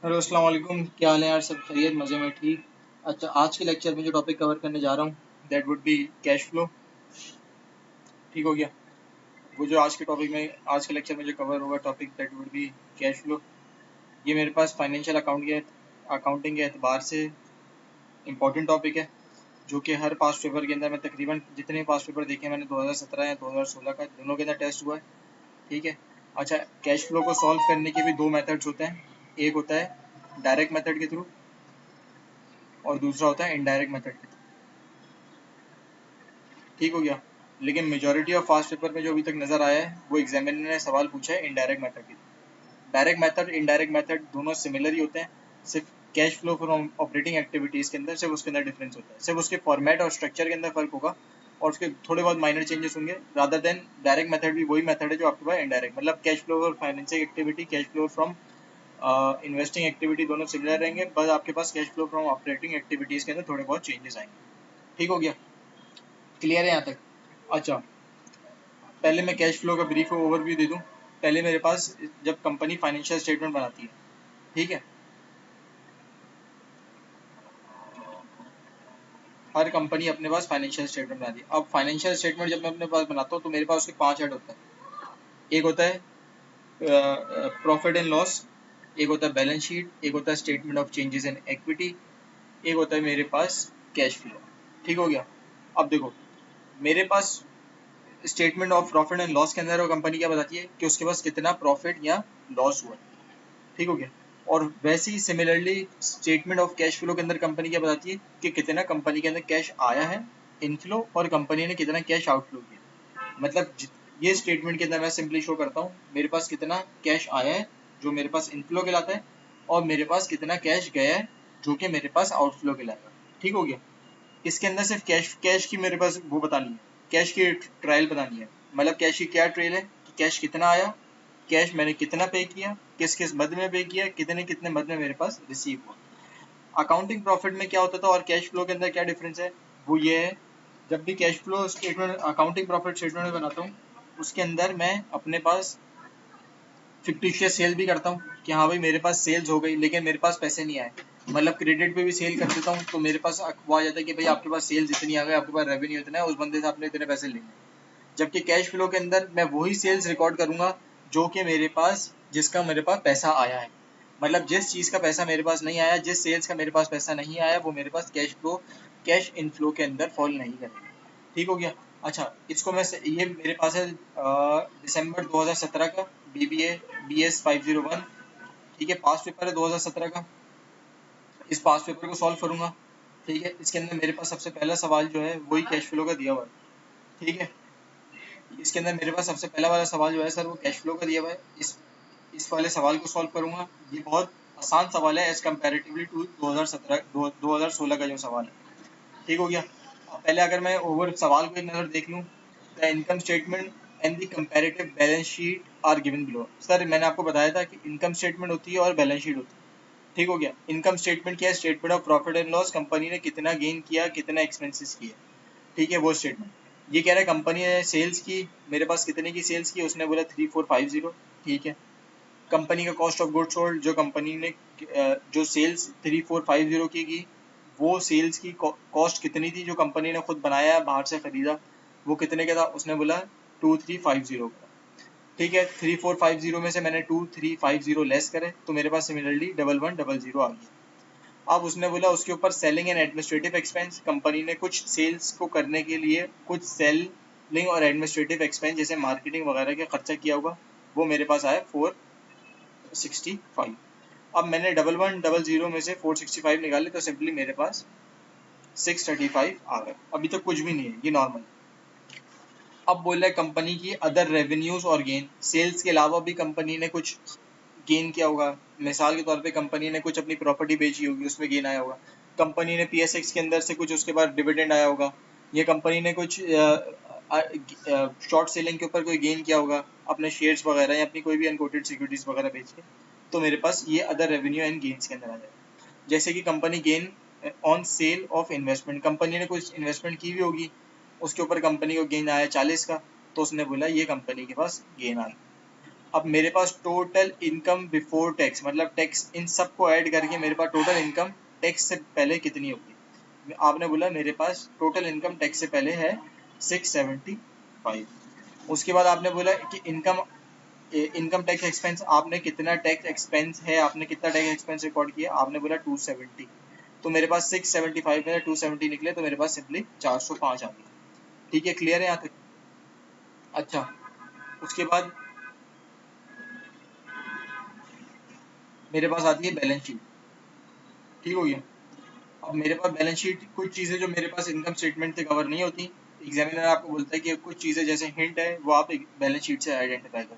Hello अस्सलाम वालेकुम। क्या हाल है यार? सब खैरियत, मज़े में, ठीक। अच्छा, आज के लेक्चर में जो टॉपिक कवर करने जा रहा हूँ that would be cash flow. ठीक हो गया? वो जो आज के टॉपिक में आज के लेक्चर में जो कवर होगा topic that would be cash flow. ये मेरे पास फाइनेंशियल अकाउंटिंग के एतबार से इम्पोर्टेंट टॉपिक है, जो कि हर पास्ट पेपर के अंदर मैं तकरीबन जितने पास्ट पेपर देखे मैंने 2017 या 2016 का दोनों के अंदर टेस्ट हुआ है। ठीक है। अच्छा, कैश फ्लो को सॉल्व करने के भी दो मेथड्स होते हैं। एक होता है डायरेक्ट मेथड के थ्रू और दूसरा होता है इनडायरेक्ट मेथड के थ्रू। ठीक हो गया? लेकिन मेजॉरिटी ऑफ फास्ट पेपर में जो अभी तक नजर आया है वो एग्जामिनर ने सवाल पूछा है इनडायरेक्ट मेथड की। डायरेक्ट मेथड इनडायरेक्ट मेथड दोनों सिमिलर ही होते हैं। सिर्फ cash flow from operating activities के अंदर सिर्फ उसके अंदर डिफरेंस होता है, सिर्फ उसके फॉर्मेट और स्ट्रक्चर के अंदर फर्क होगा और उसके थोड़े बहुत माइनर चेंजेस होंगे। रादर देन डायरेक्ट मेथड भी वही मेथड है जो आपके पास इनडायरेक्ट, मतलब कैश फ्लो और financing activity, cash flow from investing activity दोनों सिमिलर रहेंगे, बस आपके पास cash flow from operating activities के अंदर थोड़े बहुत चेंजेस आएंगे। ठीक हो गया? क्लियर है यहाँ तक? अच्छा, पहले मैं कैश फ्लो का ब्रीफ ओवरव्यू दे दूं। पहले मेरे पास जब कंपनी फाइनेंशियल स्टेटमेंट बनाती है, ठीक है, हर कंपनी अपने पास फाइनेंशियल स्टेटमेंट बनाती है। अब फाइनेंशियल स्टेटमेंट जब मैं अपने पास बनाता हूँ तो मेरे पास उसके पांच हेड होते हैं। एक होता है प्रॉफिट एंड लॉस, एक होता है बैलेंस शीट, एक होता है statement of changes in equity, एक होता है मेरे पास कैश फ्लो। ठीक हो गया? अब देखो, मेरे पास statement of profit and loss के अंदर वो कंपनी क्या बताती है कि उसके पास कितना प्रॉफिट या लॉस हुआ है। ठीक हो गया? और वैसे ही similarly statement of cash flow के अंदर कंपनी क्या बताती है कि कितना कंपनी के अंदर कैश आया है इनफ्लो और कंपनी ने कितना कैश आउटफ्लो किया। मतलब ये स्टेटमेंट के अंदर मैं सिंपली शो करता हूँ मेरे पास कितना कैश आया है जो मेरे पास इनफ्लो कहलाता है, और मेरे पास कितना कैश गया है जो कि मेरे पास आउटफ्लो कहलाएगा। ठीक हो गया? इसके अंदर सिर्फ कैश कैश की मेरे पास वो बतानी है, कैश की ट्रायल बतानी है। मतलब कैश की क्या ट्रेल है कि कैश कितना आया, कैश मैंने कितना पे किया, किस किस मद में पे किया, कितने कितने मद में मेरे पास रिसीव हुआ। अकाउंटिंग प्रॉफिट में क्या होता था और कैश फ्लो के अंदर क्या डिफरेंस है, वो ये है, जब भी cash flow statement accounting profit statement में बनाता हूँ उसके अंदर मैं अपने पास फिक्टिशियस सेल भी करता हूँ कि हाँ भाई मेरे पास सेल्स हो गई लेकिन मेरे पास पैसे नहीं आए। मतलब क्रेडिट पे भी सेल कर देता हूँ तो मेरे पास वो आ जाता है कि भाई आपके पास सेल्स इतनी आ गई, आपके पास रेवेन्यू इतना है, उस बंदे से आपने इतने पैसे लेने। जबकि कैश फ्लो के अंदर मैं वही सेल्स रिकॉर्ड करूंगा जो कि मेरे पास जिसका मेरे पास पैसा आया है। मतलब जिस चीज का पैसा मेरे पास नहीं आया, जिस सेल्स का मेरे पास पैसा नहीं आया, वो मेरे पास कैश इनफ्लो के अंदर फॉल नहीं करेगा। ठीक हो गया? अच्छा, इसको मैं ये मेरे पास है दिसंबर 2017 का बीबीए BS 501। ठीक है, पास पेपर है 2017 का। इस पास पेपर को सॉल्व करूंगा। ठीक है, इसके अंदर मेरे पास सबसे पहला सवाल जो है वही कैश फ्लो का दिया हुआ है। ठीक है, इसके अंदर मेरे पास सबसे पहला वाला सवाल जो है सर वो कैश फ्लो का दिया हुआ है। इस वाले सवाल को सॉल्व करूंगा। ये बहुत आसान सवाल है एज कम्पेरेटिवली टू 2016 का जो सवाल है। ठीक हो गया? अब पहले अगर मैं ओवर सवाल को एक नजर देख लूं, the income statement and the comparative balance sheet are given below. Sir मैंने आपको बताया था कि इनकम स्टेटमेंट होती है और बैलेंस शीट होती है। ठीक हो गया? इनकम स्टेटमेंट क्या है? Statement of profit and loss, company ने कितना गेन किया, कितना एक्सपेंसेस किए। ठीक है, वो स्टेटमेंट। ये कह रहा है कंपनी ने सेल्स की, मेरे पास कितने की सेल्स की, उसने बोला 3450। ठीक है, कंपनी का कॉस्ट ऑफ गुड सोल्ड, जो कंपनी ने जो सेल्स 3450 की वो सेल्स की कॉस्ट कितनी थी जो कंपनी ने खुद बनाया बाहर से खरीदा, वो कितने का था, उसने बोला 2350 का। ठीक है, 3450 में से मैंने 2350 लेस करे तो मेरे पास सिमिलरली 1110 आ गया। अब उसने बोला उसके ऊपर selling and administrative expense, company ने कुछ सेल्स को करने के लिए कुछ सेलिंग और एडमिनिस्ट्रेटिव एक्सपेंस जैसे मार्केटिंग वगैरह का खर्चा किया होगा, वो मेरे पास आया 465। अब मैंने 1110 में से 465 निकाले तो सिंपली मेरे पास 635 आ गए। अभी तक कुछ भी नहीं है, ये नॉर्मल। अब बोल रहा है कंपनी की अदर रेवेन्यूज और गेन, सेल्स के अलावा भी कंपनी ने कुछ गेन किया होगा। मिसाल के तौर पे कंपनी ने कुछ अपनी प्रॉपर्टी बेची होगी, उसमें गेन आया होगा। कंपनी ने PSX के अंदर से कुछ उसके बाद डिविडेंड आया होगा। ये कंपनी ने कुछ शॉर्ट सेलिंग के ऊपर कोई गेन किया होगा अपने शेयर्स वगैरह या अपनी कोई भी अनकोटेड सिक्योरिटीज वगैरह बेच के, तो मेरे पास ये अदर रेवेन्यू एंड गेन्स के अंदर आ जाएगा। जैसे कि company gain on sale of investment, company ने कुछ इन्वेस्टमेंट की भी होगी, उसके ऊपर कंपनी को गेन आया 40 का, तो उसने बोला ये कंपनी के पास गेन आ गया। अब मेरे पास टोटल इनकम बिफोर टैक्स, मतलब टैक्स इन सब को ऐड करके मेरे पास टोटल इनकम टैक्स से पहले कितनी होगी। आपने बोला मेरे पास टोटल इनकम टैक्स से पहले है 675। उसके बाद आपने बोला कि इनकम टैक्स एक्सपेंस, आपने कितना टैक्स एक्सपेंस है, आपने कितना टैक्स एक्सपेंस रिकॉर्ड किया, आपने बोला 270। तो मेरे पास 675 में 270 निकले, तो मेरे पास सिंपली 405 आ गया। ठीक है, क्लियर है यहाँ तक। अच्छा, उसके बाद मेरे पास आती है बैलेंस शीट। ठीक हो गया। अब मेरे पास बैलेंस शीट, कुछ चीज़ें जो मेरे पास इनकम स्टेटमेंट से कवर नहीं होती, एग्जामिनर आपको बोलता है कि कुछ चीज़ें जैसे हिंट है वो आप बैलेंस शीट से आइडेंटिफाई करो।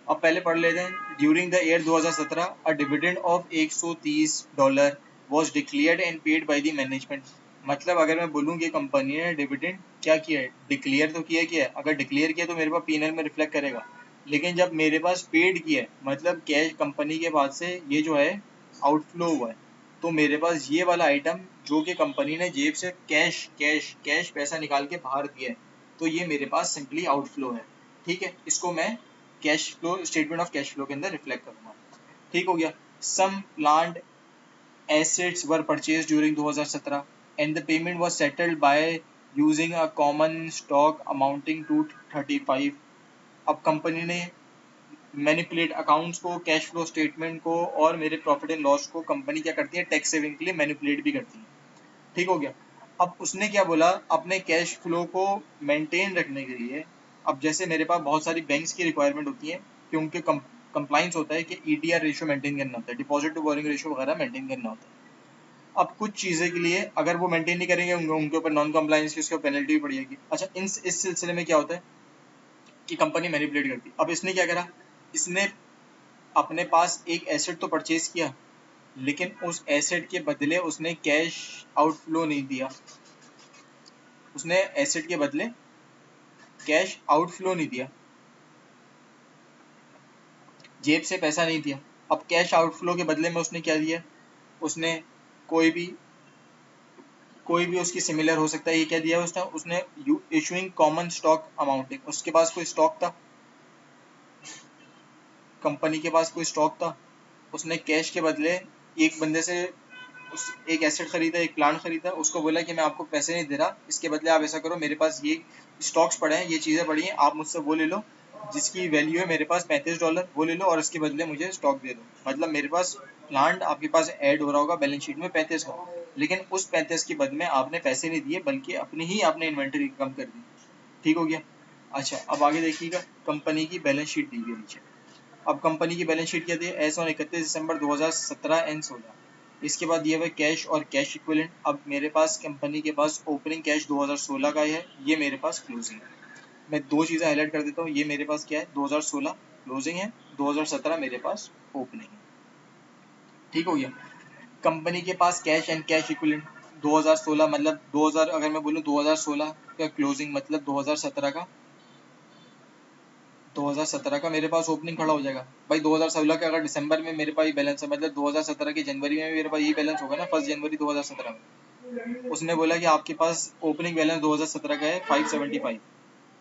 अब पहले पढ़ लेते हैं। During the year 2017 a dividend of $130 was declared and paid by the management. मतलब अगर मैं बोलूँ कि कंपनी ने डिविडेंड क्या किया है, डिक्लेयर तो किया है। अगर डिक्लेयर किया तो मेरे पास पीएनएल में रिफ्लेक्ट करेगा, लेकिन जब मेरे पास पेड किया है, मतलब कैश कंपनी के पास से ये जो है आउटफ्लो हुआ है, तो मेरे पास ये वाला आइटम जो कि कंपनी ने जेब से कैश कैश कैश पैसा निकाल के बाहर दिया है, तो ये मेरे पास सिंपली आउटफ्लो है। ठीक है, इसको मैं cash flow, statement of cash flow के अंदर रिफ्लेक्ट करूंगा। ठीक हो गया। Some plant assets were purchase during 2017 and the payment was settled by using a common stock amounting to 35। अब कंपनी ने मैनिपुलेट अकाउंट्स को, कैश फ्लो स्टेटमेंट को और मेरे प्रॉफिट एंड लॉस को कंपनी क्या करती है, टैक्स सेविंग के लिए मैनिपुलेट भी करती है। ठीक हो गया। अब उसने क्या बोला, अपने कैश फ्लो को मेंटेन रखने के लिए, अब जैसे मेरे पास बहुत सारी बैंक्स की रिक्वायरमेंट होती है कि उनके कंप्लाइंस होता है कि ईडीआर रेशियो मेंटेन करना होता है, डिपॉजिट टू बोरिंग रेशियो वगैरह मेंटेन करना होता है। अब कुछ चीज़ें के लिए अगर वो मेंटेन नहीं करेंगे, उनके ऊपर नॉन कंप्लाइंस की उसके पेनल्टी भी पड़ जाएगी। अच्छा, इस सिलसिले में क्या होता है कि कंपनी मैनिपुलेट करती है। अब इसने क्या करा, इसने अपने पास एक एसेट तो परचेज किया, लेकिन उस एसेट के बदले उसने कैश आउटफ्लो नहीं दिया, उसने एसेट के बदले कैश आउटफ्लो नहीं दिया, जेब से पैसा नहीं दिया। अब कैश आउटफ्लो के बदले में उसने क्या दिया, उसने कोई भी उसकी सिमिलर हो सकता है, ये क्या दिया उसने, इशूइंग कॉमन स्टॉक अमाउंटिंग, उसके पास कोई स्टॉक था, कंपनी के पास कोई स्टॉक था, उसने कैश के बदले एक बंदे से एक एसेट खरीदा, एक प्लांट खरीदा, उसको बोला कि मैं आपको पैसे नहीं दे रहा, इसके बदले आप ऐसा करो, मेरे पास ये स्टॉक्स पड़े हैं, ये चीज़ें पड़ी हैं, आप मुझसे वो ले लो जिसकी वैल्यू है मेरे पास $35, वो ले लो और इसके बदले मुझे स्टॉक दे दो। मतलब मेरे पास प्लांट आपके पास ऐड हो रहा होगा बैलेंस शीट में 35 का, लेकिन उस 35 के बदले में आपने पैसे नहीं दिए, बल्कि अपनी ही आपने इन्वेंटरी कम कर दी। ठीक हो गया। अच्छा, अब आगे देखिएगा, कंपनी की बैलेंस शीट दी गई नीचे। अब कंपनी की बैलेंस शीट क्या थी, एज ऑन 31 दिसंबर 2017 एंड 16। इसके बाद दिया हुआ कैश और कैश इक्विवेलेंट। अब मेरे पास कंपनी के पास ओपनिंग कैश 2016 का है, ये मेरे पास क्लोजिंग है। मैं दो चीज़ें हाईलाइट कर देता हूँ, ये मेरे पास क्या है 2016 क्लोजिंग है, 2017 मेरे पास ओपनिंग है। ठीक हो गया। कंपनी के पास कैश एंड कैश इक्विवेलेंट 2016, मतलब 2000, अगर मैं बोलूँ 2016 का क्लोजिंग मतलब 2017 का मेरे पास ओपनिंग खड़ा हो जाएगा। भाई 2016 का अगर दिसंबर में मेरे पास ये बैलेंस है, मतलब 2017 की जनवरी में मेरे पास ये बैलेंस होगा ना, 1 जनवरी 2017 में। उसने बोला कि आपके पास ओपनिंग बैलेंस 2017 का है 575।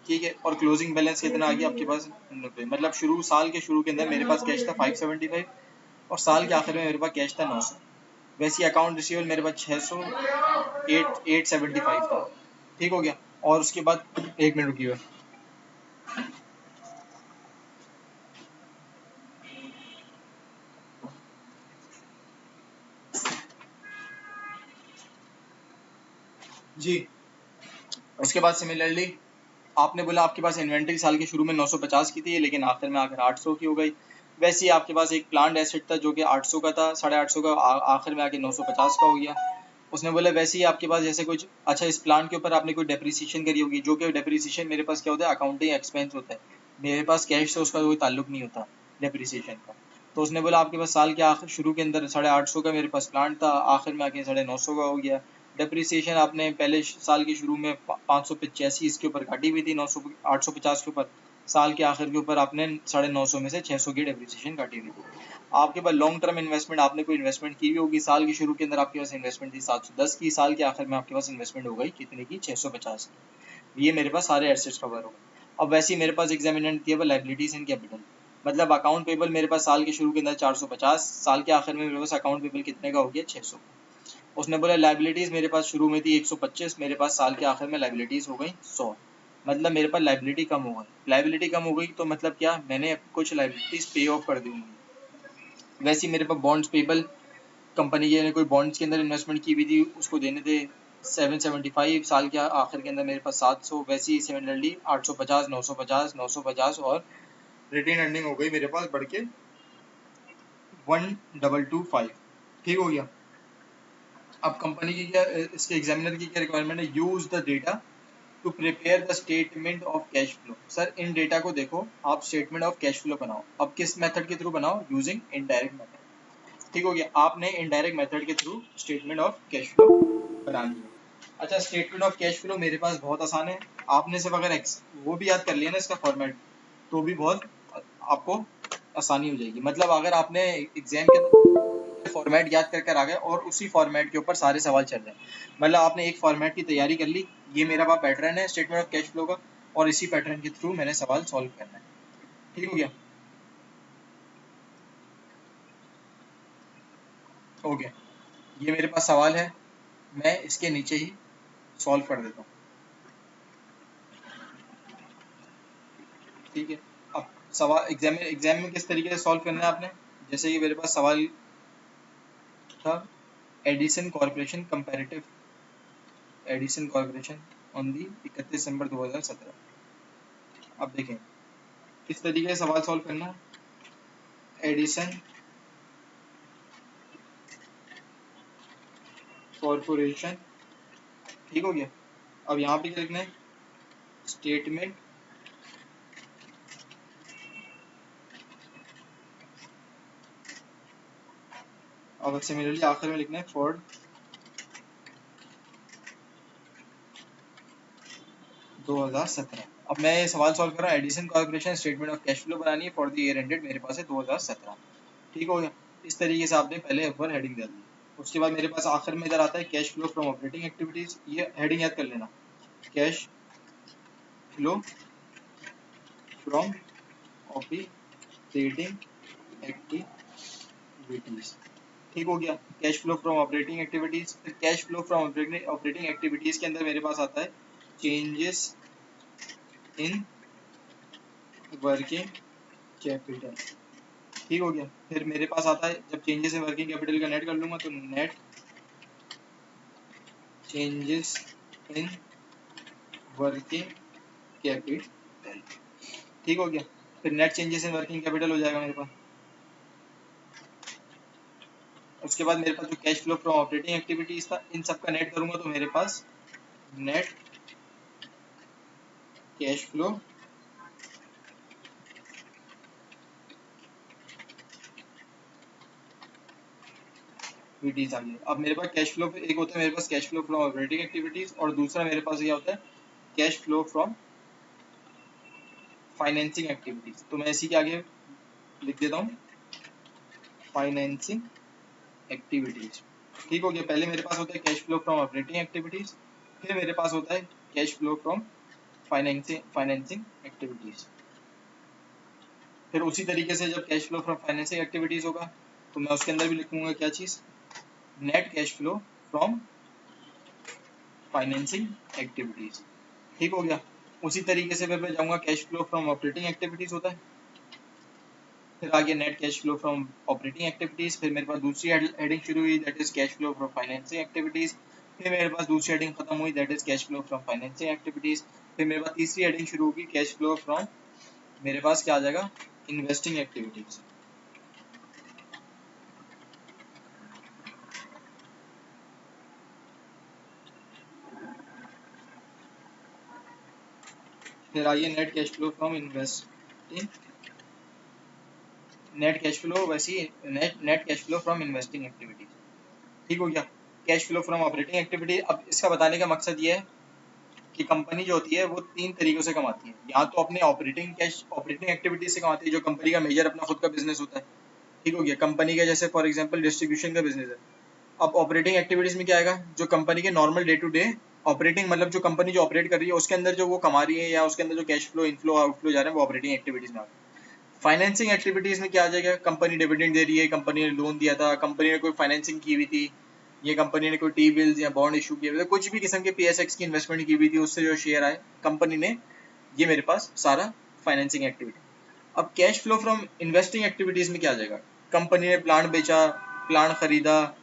ठीक है, और क्लोजिंग बैलेंस कितना आ गया आपके पास 90। मतलब साल के शुरू के अंदर मेरे पास कैश था 575 और साल के आखिर में मेरे पास कैश था 900। वैसे अकाउंट रिसीवेबल मेरे पास 600 875 था। ठीक हो गया। और उसके बाद एक मिनट रुकिए। जी, उसके बाद सिमिलरली आपने बोला आपके पास इन्वेंट्री साल के शुरू में 950 की थी, लेकिन आखिर में आकर 800 की हो गई। वैसे ही आपके पास एक प्लांट एसेट था जो कि 800 का था, 850 का, आखिर में आके 950 का हो गया। उसने बोला वैसे ही आपके पास जैसे कुछ, अच्छा इस प्लांट के ऊपर आपने कोई डेप्रिसिएशन करी होगी, जो कि डेप्रिसिएशन मेरे पास क्या होता है, अकाउंटिंग एक्सपेंस होता है, मेरे पास कैश से उसका कोई ताल्लुक नहीं होता डेप्रिसिएशन का। तो उसने बोला आपके पास साल के आखिर शुरू के अंदर 850 का मेरे पास प्लांट था, आखिर में आके 950 का हो गया। डेप्रिसिएशन आपने पहले साल के शुरू में 585 इसके ऊपर काटी हुई थी, 900 850 के ऊपर, साल के आखिर के ऊपर आपने 950 में से 600 की डेप्रिसिएशन काटी हुई थी। आपके पास लॉन्ग टर्म इन्वेस्टमेंट, आपने कोई इन्वेस्टमेंट की हुई होगी, साल के शुरू के अंदर आपके पास इन्वेस्टमेंट थी 710 की, साल के आखिर में आपके पास इन्वेस्टमेंट हो गई कितने की, 650 की। ये मेरे पास सारे एसेट्स कवर हो गए। अब वैसे ही मेरे पास एग्जामिनर दिया हुआ लाइबिलिटीज एंड कैपिटल। मतलब अकाउंट पेबल मेरे पास साल के शुरू के अंदर 450, साल के आखिर में मेरे पास अकाउंट पेबल कितने का हो गया 600। उसने बोला लाइबिलिटीज मेरे पास शुरू में थी 125, मेरे पास साल के आखिर में लाइबिलिटीज हो गई 100, मतलब मेरे पास लाइबिलिटी कम हो गई। लाइबिलिटी कम हो गई तो मतलब क्या, मैंने कुछ लाइबिलिटीज पे ऑफ कर दी होंगी। वैसे ही मेरे पास बॉन्ड्स पेबल, कंपनी के कोई बॉन्ड्स के अंदर इन्वेस्टमेंट की हुई थी, उसको देने थे 775, साल के आखिर के अंदर मेरे पास 700। वैसे ही सिमिलरली 850, 950, 950 और रिटेन अर्निंग हो गई मेरे पास बढ़ के 1225। ठीक हो गया। अब कंपनी की क्या, इसके एग्जामिनर की क्या रिक्वायरमेंट है, use the data to prepare the statement of cash flow. Sir इन डेटा को देखो, आप स्टेटमेंट ऑफ कैश फ्लो बनाओ। अब किस मेथड के थ्रू बनाओ, यूजिंग इनडायरेक्ट मेथड। ठीक हो गया, आपने इनडायरेक्ट मेथड के through statement of cash flow बनानी है। अच्छा, स्टेटमेंट ऑफ कैश फ्लो मेरे पास बहुत आसान है। आपने सिर्फ अगर वो भी याद कर लिया ना इसका फॉर्मेट, तो भी बहुत आपको आसानी हो जाएगी। मतलब अगर आपने एग्जाम के फॉर्मेट याद कर आ गए और उसी फॉर्मेट के ऊपर सारे सवाल चल रहे हैं, मतलब आपने एक फॉर्मेट की तैयारी कर ली, ये मेरा पास पैटर्न है स्टेटमेंट ऑफ कैश फ्लो का, और इसी पैटर्न के थ्रू मैंने सवाल सॉल्व करना है। ठीक हो गया, हो गया। ये मेरे पास सवाल है, मैं इसके नीचे ही सॉल्व कर देता हूँ। ठीक है, अब सवाल एग्जाम में किस तरीके से सॉल्व करना है आपने, जैसे कि मेरे पास सवाल था Edison corporation comparative, Edison corporation on the 31 दिसंबर 2017। अब देखें किस तरीके से सवाल सॉल्व करना है। एडिसन कॉर्पोरेशन, ठीक हो गया। अब यहाँ पे क्या लिखना है, स्टेटमेंट और सिमिलरली आखिर में लिखना है फॉर 2017। अब मैं ये सवाल सॉल्व कर रहा हूँ, Edison corporation statement of cash flow बनानी है फॉर द ईयर एंडेड, मेरे पास है 2017। ठीक हो गया, इस तरीके से आपने पहले ऊपर हेडिंग डाल दी। उसके बाद मेरे पास आखिर में इधर आता है cash flow from operating activities, ये हेडिंग याद कर लेना, cash flow from operating activities. ठीक हो गया, cash flow from operating activities. फिर cash flow from operating activities के अंदर मेरे पास आता है चेंजेस इन वर्किंग कैपिटल। ठीक हो गया, फिर मेरे पास आता है जब चेंजेस इन वर्किंग कैपिटल का नेट कर लूंगा तो net changes in working capital. ठीक हो गया, फिर net changes in working capital हो जाएगा मेरे पास। उसके बाद मेरे पास जो cash flow from operating activities था, इन सब का नेट करूंगा तो मेरे पास नेट कैश फ्लो एक्टिविटीज आ गई। अब मेरे पास कैश फ्लो, एक होता है मेरे पास cash flow from operating activities, और दूसरा मेरे पास क्या होता है cash flow from financing activities. तो मैं इसी के आगे लिख देता हूँ फाइनेंसिंग एक्टिविटीज। ठीक हो गया, पहले मेरे पास होता है cash flow from operating activities, फिर मेरे पास होता है cash flow from financing activities. फिर उसी तरीके से जब cash flow from financing activities होगा तो मैं उसके अंदर भी लिखूंगा क्या चीज, net cash flow from financing activities. ठीक हो गया, उसी तरीके से फिर मैं जाऊंगा cash flow from operating activities होता है, फिर आगे net cash flow from operating activities, फिर मेरे पास दूसरी हेडिंग शुरू हुई that is cash flow from financing activities, फिर मेरे पास दूसरी हेडिंग खत्म हुई that is cash flow from financing activities, फिर मेरे पास तीसरी हेडिंग शुरू होगी कैश फ्लो फ्रॉम, मेरे पास क्या आ जाएगा इन्वेस्टिंग एक्टिविटीज। फिर आइए net cash flow from investing, net cash flow वैसी net cash flow from investing activities. ठीक हो गया, cash flow from operating activity. अब इसका बताने का मकसद ये है कि कंपनी जो होती है वो तीन तरीकों से कमाती है, या तो अपने ऑपरेटिंग एक्टिविटीज से कमाती है, जो कंपनी का मेजर अपना खुद का बिजनेस होता है। ठीक हो गया, कंपनी का जैसे फॉर एग्जांपल डिस्ट्रीब्यूशन का बिजनेस है। अब ऑपरेटिंग एक्टिविटीज में क्या आएगा, जो कंपनी के normal day to day operating, मतलब जो कंपनी जो ऑपरेट कर रही है उसके अंदर जो वो कमा रही है या उसके अंदर जो कैश फ्लो इनफ्लो आउटफ्लो जा रहे हैं वो ऑपरेटिंग एक्टिविटीज में आ गए। फाइनेंसिंग एक्टिविटीज में क्या आ जाएगा, कंपनी डिविडेंड दे रही है, कंपनी ने लोन दिया था, कंपनी ने कोई फाइनेंसिंग की हुई थी, ये कंपनी ने कोई टी बिल्स या बॉन्ड इशू किए हुए थे, कुछ भी किस्म के पीएसएक्स की इन्वेस्टमेंट की हुई थी, उससे जो शेयर आए कंपनी ने, ये मेरे पास सारा फाइनेंसिंग एक्टिविटी। अब cash flow from investing activities में क्या आ जाएगा, कंपनी ने प्लांट बेचा, प्लांट खरीदा,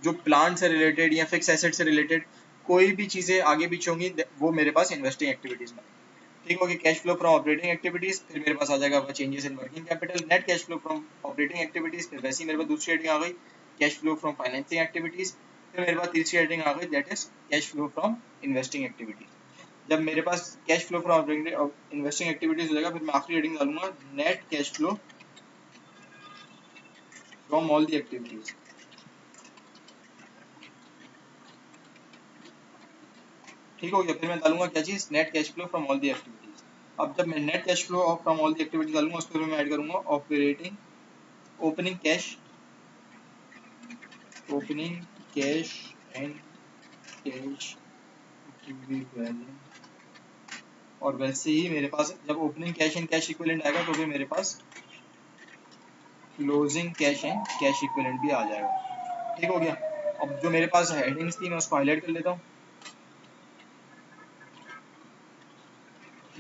जो प्लांट से रिलेटेड या फिक्स एसेट से रिलेटेड कोई भी चीजें आगे पीछे होंगी वो मेरे पास इन्वेस्टिंग एक्टिविटीज में। ठीक हो गया cash flow from operating activities, फिर मेरे पास आ जाएगा changes in working capital, net cash flow from operating activities, फिर वैसे ही मेरे पास दूसरी हेडिंग आ गई cash flow from financing activities, फिर मेरे पास तीसरी हेडिंग आ गई that is cash flow from investing activities. जब मेरे पास cash flow from investing activities हो जाएगा, फिर मैं आखिरी हेडिंग डालूंगा net cash flow from all the activities. ठीक हो गया, फिर मैं डालूंगा क्या चीज, net cash flow from all the activities. अब जब मैं net cash flow from all the activities डालूंगा, उसके मैं ऐड करूंगा operating opening cash and cash equivalent, और वैसे ही मेरे पास जब opening cash and cash equivalent आएगा तो भी मेरे पास closing cash and cash equivalent भी आ जाएगा। ठीक हो गया। अब जो मेरे पास हेडिंग्स थी मैं उसको हाईलाइट कर लेता हूँ।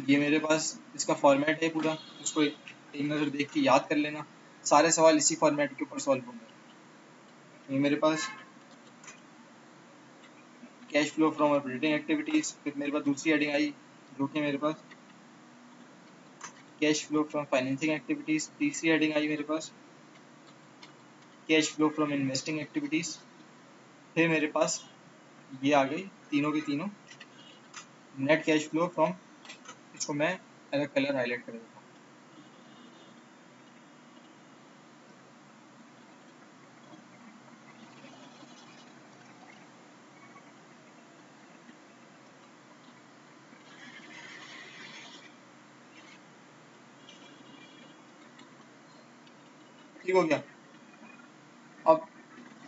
ये मेरे पास इसका फॉर्मेट है पूरा, उसको एक नज़र देख के याद कर लेना, सारे सवाल इसी फॉर्मेट के ऊपर सॉल्व होंगे। ये मेरे पास cash flow from operating activities, फिर मेरे पास दूसरी हेडिंग आई जो कि मेरे पास cash flow from financing activities, तीसरी हेडिंग आई मेरे पास cash flow from investing activities, फिर मेरे पास ये आ गई तीनों की तीनों नेट कैश फ्लो फ्रॉम, इसको मैं अलग कलर हाईलाइट कर देता हूँ। ठीक हो गया। अब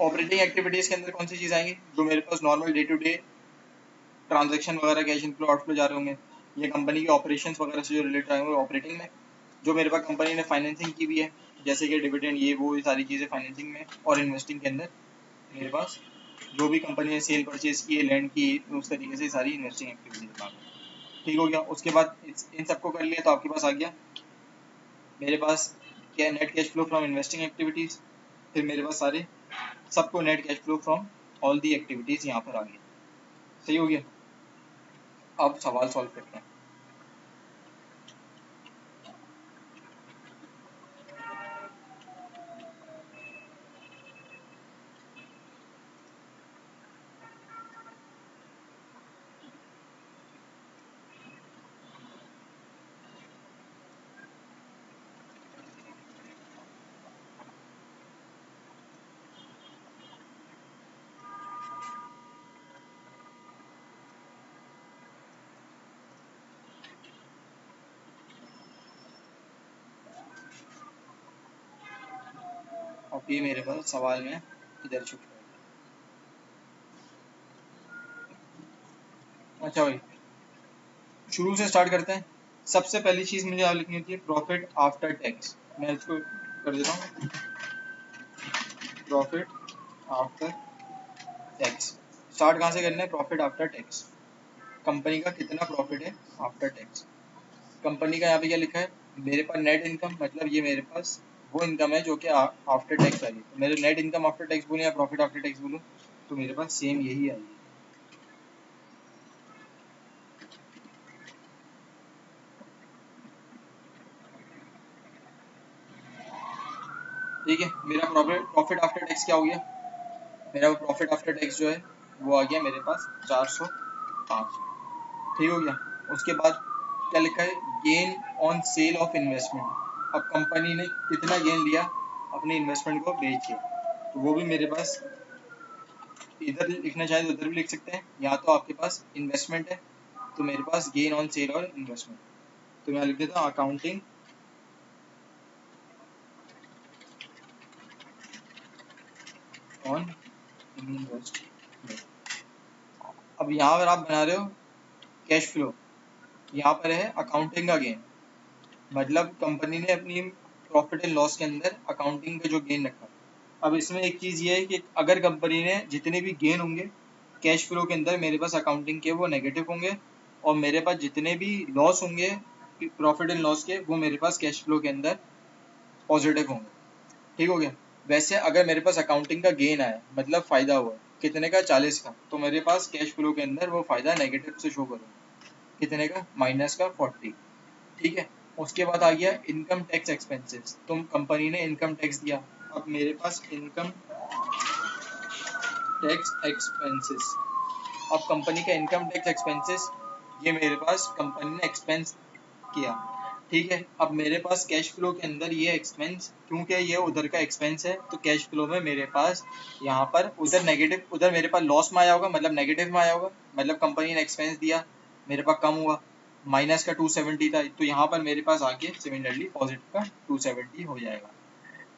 ऑपरेटिंग एक्टिविटीज के अंदर कौन सी चीज आएंगी, जो मेरे पास normal day to day transaction वगैरह कैश इनफ्लो आउटफ्लो जा रहे होंगे, ये कंपनी के ऑपरेशंस वगैरह से जो रिलेटेड आएंगे ऑपरेटिंग में। जो मेरे पास कंपनी ने फाइनेंसिंग की भी है जैसे कि डिविडेंड ये वो, ये सारी चीज़ें फाइनेंसिंग में, और इन्वेस्टिंग के अंदर मेरे पास जो भी कंपनी ने सेल परचेज की है, लैंड की, उस तरीके से सारी इन्वेस्टिंग एक्टिविटीज। ठीक हो गया। उसके बाद इन सबको कर लिया तो आपके पास आ गया मेरे पास क्या, net cash flow from investing activities, फिर मेरे पास सारे सबको net cash flow from all the activities यहाँ पर आ गया। सही हो गया। अब सवाल सॉल्व करते हैं। अब ये मेरे पास सवाल में इधर छुप गया। अच्छा भाई, शुरू से स्टार्ट करते हैं। सबसे पहली चीज मुझे यहाँ लिखनी होती है प्रॉफिट आफ्टर टैक्स। मैं इसको कर देता हूँ प्रॉफिट आफ्टर टैक्स। स्टार्ट कहाँ से करना है, प्रॉफिट आफ्टर टैक्स, कंपनी का कितना प्रॉफिट है आफ्टर टैक्स। कंपनी का यहाँ पे क्या लिखा है, मेरे पास नेट इनकम, मतलब ये मेरे पास वो इनकम है जो कि आफ्टर टैक्स आई है। तो मेरे नेट इनकम आफ्टर टैक्स बोलूँ या प्रॉफिट आफ्टर टैक्स बोलूँ, तो मेरे पास सेम यही आई है। ठीक है, मेरा प्रॉफिट आफ्टर टैक्स क्या हो गया, मेरा प्रॉफिट आफ्टर टैक्स जो है वो आ गया मेरे पास 405। ठीक हो गया। उसके बाद क्या लिखा है, gain on sale of investment. अब कंपनी ने कितना गेन लिया अपने इन्वेस्टमेंट को बेच के, तो वो भी मेरे पास, इधर लिखना चाहे तो उधर भी लिख सकते हैं। यहाँ तो आपके पास इन्वेस्टमेंट है तो मेरे पास गेन ऑन सेल और इन्वेस्टमेंट, तो मैं लिख देता हूँ अकाउंटिंग ऑन इन्वेस्टमेंट। अब यहाँ पर आप बना रहे हो कैश फ्लो, यहाँ पर है अकाउंटिंग का गेन, मतलब कंपनी ने अपनी प्रॉफिट एंड लॉस के अंदर अकाउंटिंग का जो गेन रखा। अब इसमें एक चीज़ ये है कि अगर कंपनी ने जितने भी गेन होंगे कैश फ्लो के अंदर मेरे पास अकाउंटिंग के वो नेगेटिव होंगे, और मेरे पास जितने भी लॉस होंगे प्रॉफिट एंड लॉस के वो मेरे पास कैश फ्लो के अंदर पॉजिटिव होंगे। ठीक हो गया। वैसे अगर मेरे पास अकाउंटिंग का गेन आया मतलब फायदा हुआ कितने का 40 का, तो मेरे पास कैश फ्लो के अंदर वो फायदा नेगेटिव से शो करूंगा कितने का माइनस का 40। ठीक है। उसके बाद आ गया इनकम टैक्स एक्सपेंसेस। तुम कंपनी ने इनकम टैक्स दिया, अब मेरे पास इनकम टैक्स एक्सपेंसेस। अब कंपनी का इनकम टैक्स एक्सपेंसेस ये मेरे पास कंपनी ने एक्सपेंस किया। ठीक है। अब मेरे पास कैश फ्लो के अंदर ये एक्सपेंस, क्योंकि ये उधर का एक्सपेंस है तो कैश फ्लो में मेरे पास यहाँ पर उधर नेगेटिव, उधर मेरे पास लॉस में आया होगा मतलब नेगेटिव में आया होगा, मतलब कंपनी ने एक्सपेंस दिया मेरे पास कम हुआ, माइनस का 270 था तो यहाँ पर मेरे पास आके सिमिलरली पॉजिटिव का 270 हो जाएगा।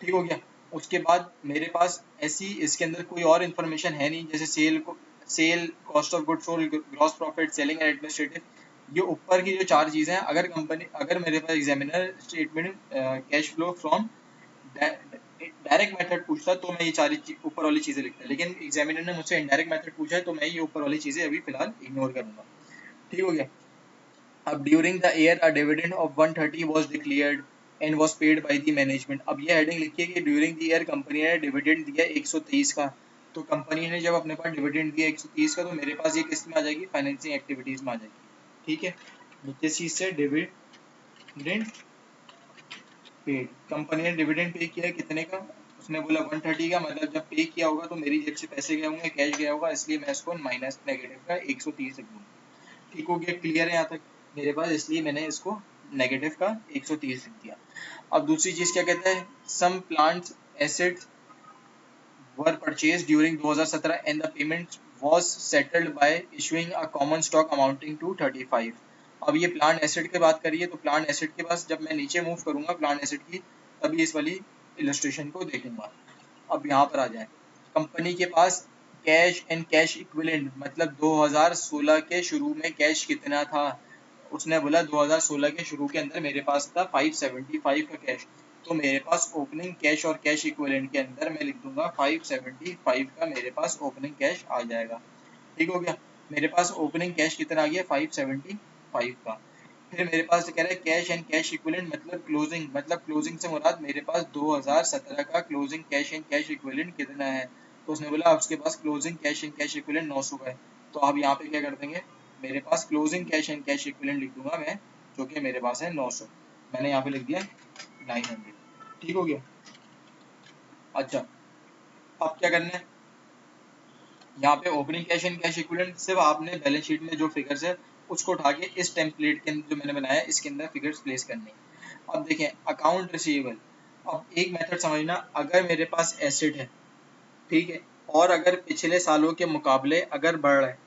ठीक हो गया। उसके बाद मेरे पास ऐसी इसके अंदर कोई और इन्फॉर्मेशन है नहीं, जैसे sale, cost of good sold, gross profit, selling and administrative, ये ऊपर की जो चार चीजें हैं। अगर मेरे पास examiner statement cash flow from direct method पूछता तो मैं ये ऊपर वाली चीजें लिखता, लेकिन एग्जामिनर ने मुझसे इनडायरेक्ट मेथड पूछा है तो मैं ये ऊपर वाली चीजें अभी फिलहाल इग्नोर करूंगा। ठीक हो गया। अब during the year a dividend of 130 was declared and was paid by the management. अब ये हेडिंग लिखिए कि ड्यूरिंग द ईयर कंपनी ने डिविडेंड दिया 130 का। तो कंपनी ने जब अपने पास डिविडेंड दिया 130 का तो मेरे पास ये किस में आ जाएगी, फाइनेंसिंग एक्टिविटीज में आ जाएगी। ठीक है। किस चीज से, डिविडेंड पेड। कंपनी ने डिविडेंड पे किया है कितने का, उसने बोला 130 का, मतलब जब पे किया होगा तो मेरी जेब से पैसे गए होंगे, कैश गया होगा, इसलिए मैं इसको माइनस नेगेटिव का 130 लिख दूंगा। ठीक हो गया, क्लियर है यहाँ तक मेरे पास, इसलिए मैंने इसको नेगेटिव का 130 लिख दिया। अब दूसरी चीज क्या कहता है, some plants assets were purchase during 2017 and the payment was settled by issuing a common stock amounting to 35। अब ये प्लांट एसेट की बात करिए तो प्लांट एसेट के पास जब मैं नीचे मूव करूंगा प्लांट एसेट की, तभी इस वाली इलस्ट्रेशन को देखूंगा। अब यहाँ पर आ जाए, कंपनी के पास कैश एंड कैश इक्विवेलेंट, मतलब 2016 के शुरू में कैश कितना था, उसने बोला 2016 के शुरू के अंदर मेरे पास था 575 का कैश, तो मेरे पास ओपनिंग कैश और कैश इक्विवेलेंट के अंदर मैं लिख दूंगा 575 का मेरे पास ओपनिंग कैश आ जाएगा। ठीक हो गया। मेरे पास ओपनिंग कैश कितना आ गया 575 का। फिर मेरे पास कह रहा है कैश एंड कैश इक्विवेलेंट मतलब क्लोजिंग, मतलब क्लोजिंग से मुराद मेरे पास 2017 का closing cash and cash equivalent कितना है, तो उसने बोला आपके पास closing cash and cash equivalent 900 का है। तो आप यहाँ पे क्या कर देंगे, मेरे पास closing cash and cash equivalent लिख दूंगा मैं, जो कि मेरे पास है 900, मैंने यहाँ पे लिख दिया 900। ठीक हो गया। अच्छा, अब क्या करना है, यहाँ पे opening cash and cash equivalent सिर्फ आपने बैलेंस शीट में जो फिगर्स है उसको उठा के इस टेम्पलेट के अंदर जो मैंने बनाया है इसके अंदर फिगर्स प्लेस करने हैं। अब देखें अकाउंट रिसीवेबल, अब एक मेथड समझना, अगर मेरे पास एसेट है, ठीक है, और अगर पिछले सालों के मुकाबले अगर बढ़ रहा है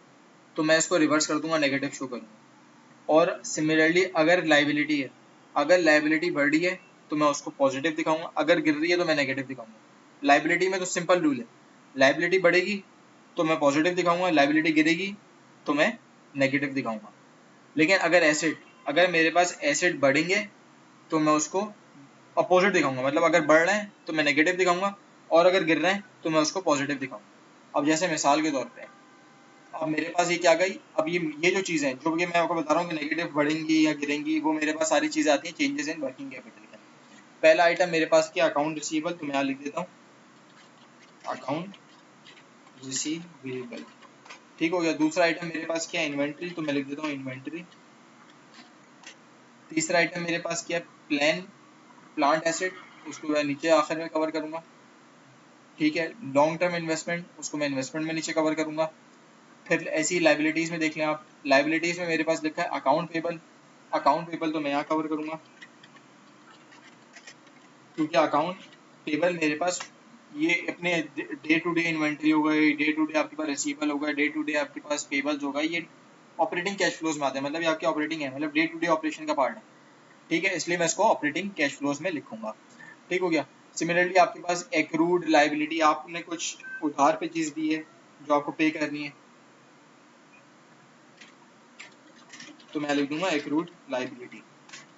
तो मैं इसको रिवर्स कर दूंगा, नेगेटिव शो करूंगा। और सिमिलरली अगर लाइबिलिटी है, अगर लाइबिलिटी बढ़ रही है तो मैं उसको पॉजिटिव दिखाऊंगा, अगर गिर रही है तो मैं नेगेटिव दिखाऊंगा। लाइबिलिटी में तो सिंपल रूल है, लाइबिलिटी बढ़ेगी तो मैं पॉजिटिव दिखाऊंगा, लाइबिलिटी गिरेगी तो मैं नेगेटिव दिखाऊंगा। लेकिन अगर एसेट, अगर मेरे पास एसेट बढ़ेंगे तो मैं उसको अपोजिट दिखाऊंगा, मतलब अगर बढ़ रहे हैं तो मैं नेगेटिव दिखाऊंगा, और अगर गिर रहे हैं तो मैं उसको पॉजिटिव दिखाऊंगा। अब जैसे मिसाल के तौर पे, अब मेरे पास ये क्या गई, अब ये जो चीज़ें जो कि मैं आपको बता रहा हूँ कि नेगेटिव बढ़ेंगी या गिरेंगी, वो मेरे पास सारी चीज़ें आती हैं चेंजेस इन वर्किंग कैपिटल के अंदर। पहला आइटम मेरे पास क्या, अकाउंट रिसीवेबल, तो मैं यहाँ लिख देता हूँ अकाउंट रिसीवेबल। ठीक हो गया। दूसरा आइटम मेरे पास क्या है, इन्वेंट्री, तो मैं लिख देता हूँ इन्वेंट्री। तीसरा आइटम मेरे पास क्या है, प्लांट एसेट, उसको मैं नीचे आखिर में कवर करूंगा। ठीक है। लॉन्ग टर्म इन्वेस्टमेंट, उसको मैं इन्वेस्टमेंट में नीचे कवर करूंगा। फिर ऐसी लाइबिलिटीज में देख लें आप, लाइबिलिटीज में मेरे पास लिखा है अकाउंट पेबल, अकाउंट पेबल तो मैं यहाँ कवर करूंगा, क्योंकि अकाउंट पेबल मेरे पास ये अपने डे टू डे इन्वेंट्री होगा, डे टू डे आपके पास रिसीवेबल होगा, डे टू डे आपके पास पेबल्स होगा, ये ऑपरेटिंग कैश फ्लोज में आते हैं, मतलब ये आपके ऑपरेटिंग है, मतलब डे टू डे ऑपरेशन का पार्ट है। ठीक है, इसलिए मैं इसको ऑपरेटिंग कैश फ्लोज में लिखूंगा। ठीक हो गया। सिमिलरली आपके पास एक्रूड लाइबिलिटी, आपने कुछ उधार पे चीज दी है जो आपको पे करनी है, तो मैं लिख दूंगा एक्रूड लाइबिलिटी।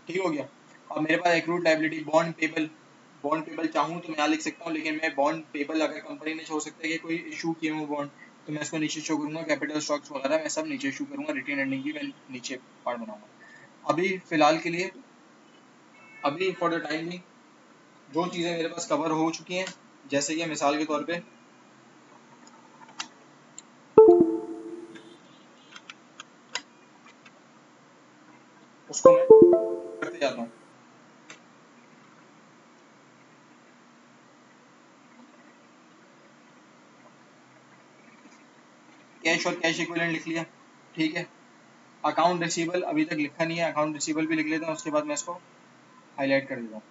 ठीक हो गया। अब मेरे पास एक्रूड लायबिलिटी बॉन्ड पेबल चाहूँ तो मैं यहाँ लिख सकता हूँ, लेकिन मैं बॉन्ड पेबल अगर कंपनी ने हो सकता है कि कोई इशू किए हुए बॉन्ड, तो मैं इसको नीचे शो करूंगा, कैपिटल स्टॉक्स वगैरह मैं सब नीचे शो करूंगा, रिटेन अर्निंग की मैं नीचे पार्ट बनाऊंगा। अभी फिलहाल के लिए, अभी फॉर द टाइम भी जो चीज़ें मेरे पास कवर हो चुकी हैं, जैसे कि मिसाल के तौर पे उसको मैं करते जाता हूँ। कैश और कैश इक्विवेलेंट लिख लिया, ठीक है। अकाउंट रिसीवेबल अभी तक लिखा नहीं है, अकाउंट रिसीवेबल भी लिख लेता हूँ, उसके बाद मैं इसको हाईलाइट कर देता हूँ।